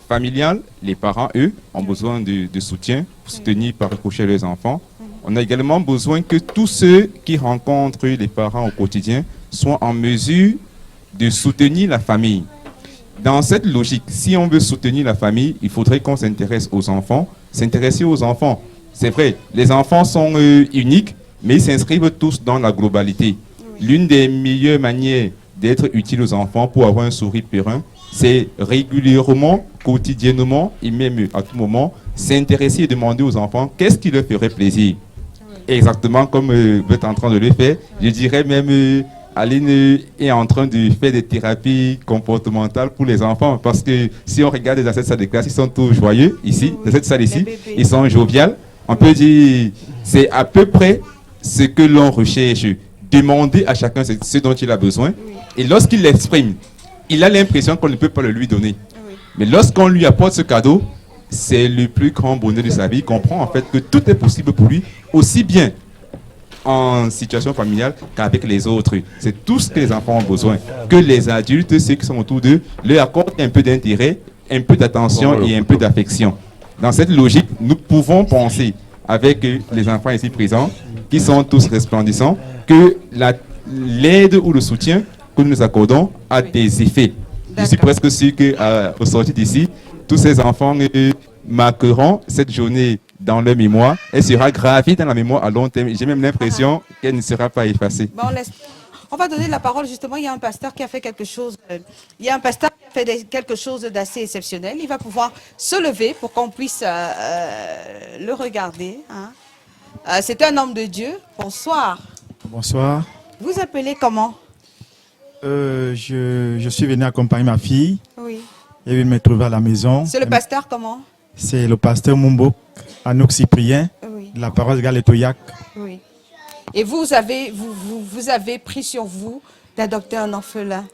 [SPEAKER 7] Familial, les parents, eux, ont besoin de soutien pour soutenir par ricochet leurs enfants. On a également besoin que tous ceux qui rencontrent les parents au quotidien soient en mesure de soutenir la famille. Dans cette logique, si on veut soutenir la famille, il faudrait qu'on s'intéresse aux enfants. S'intéresser aux enfants, c'est vrai, les enfants sont uniques, mais ils s'inscrivent tous dans la globalité. L'une des meilleures manières d'être utile aux enfants pour avoir un sourire périn, c'est régulièrement, quotidiennement et même à tout moment, s'intéresser et demander aux enfants qu'est-ce qui leur ferait plaisir. Exactement comme vous êtes en train de le faire. Je dirais même, Aline est en train de faire des thérapies comportementales pour les enfants. Parce que si on regarde dans cette salle de classe, ils sont tous joyeux ici, dans cette salle ici. Ils sont joviales. On peut dire, c'est à peu près ce que l'on recherche. Demander à chacun ce dont il a besoin. Et lorsqu'il l'exprime, il a l'impression qu'on ne peut pas le lui donner. Mais lorsqu'on lui apporte ce cadeau, c'est le plus grand bonheur de sa vie. Il comprend en fait que tout est possible pour lui, aussi bien en situation familiale qu'avec les autres. C'est tout ce que les enfants ont besoin. Que les adultes, ceux qui sont autour d'eux, leur accordent un peu d'intérêt, un peu d'attention et un peu d'affection. Dans cette logique, nous pouvons penser, avec les enfants ici présents, qui sont tous resplendissants, que l'aide ou le soutien que nous accordons a des effets. Je suis presque sûr qu'au sortir d'ici, tous ces enfants marqueront cette journée dans leur mémoire. Elle sera gravée dans la mémoire à long terme. J'ai même l'impression qu'elle ne sera pas effacée.
[SPEAKER 10] Bon, on va donner la parole justement. Il y a un pasteur qui a fait quelque chose. Il y a un pasteur qui a fait quelque chose d'assez exceptionnel. Il va pouvoir se lever pour qu'on puisse le regarder. Hein. C'est un homme de Dieu. Bonsoir.
[SPEAKER 14] Bonsoir.
[SPEAKER 10] Vous appelez comment?
[SPEAKER 14] Je suis venu accompagner ma fille.
[SPEAKER 10] Oui.
[SPEAKER 14] Elle vient me trouver à la maison.
[SPEAKER 10] C'est le pasteur comment?
[SPEAKER 14] C'est le pasteur Mumbo, Anouk Cyprien,
[SPEAKER 10] oui.
[SPEAKER 14] de la paroisse Galetoyac.
[SPEAKER 10] Oui. Et vous avez pris sur vous d'adopter un orphelin?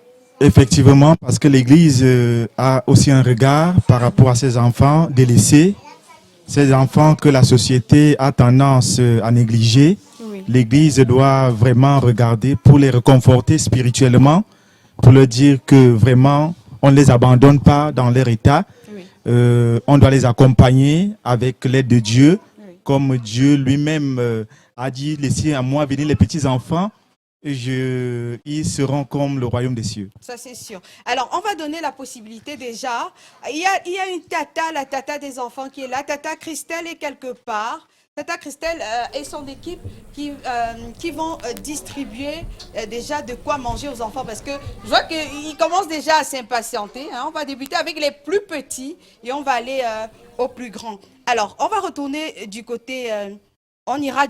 [SPEAKER 14] Effectivement, parce que l'Église a aussi un regard par rapport à ces enfants délaissés, ces enfants que la société a tendance à négliger. Oui. L'Église doit vraiment regarder pour les réconforter spirituellement, pour leur dire que vraiment, on ne les abandonne pas dans leur état. Oui. On doit les accompagner avec l'aide de Dieu, oui. Comme Dieu lui-même a dit, laissez à moi venir les petits-enfants, ils seront comme le royaume des cieux.
[SPEAKER 10] Ça, c'est sûr. Alors, on va donner la possibilité déjà. Il y a une tata, la tata des enfants qui est là. Tata Christelle est quelque part. Tata Christelle et son équipe qui vont distribuer déjà de quoi manger aux enfants parce que je vois qu'ils commencent déjà à s'impatienter. Hein. On va débuter avec les plus petits et on va aller aux plus grands. Alors, on va retourner du côté... on ira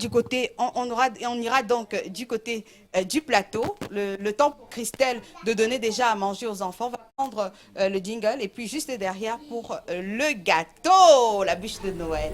[SPEAKER 10] donc du côté du plateau. Le temps pour Christelle de donner déjà à manger aux enfants. On va prendre le jingle et puis juste derrière pour le gâteau, la bûche de Noël.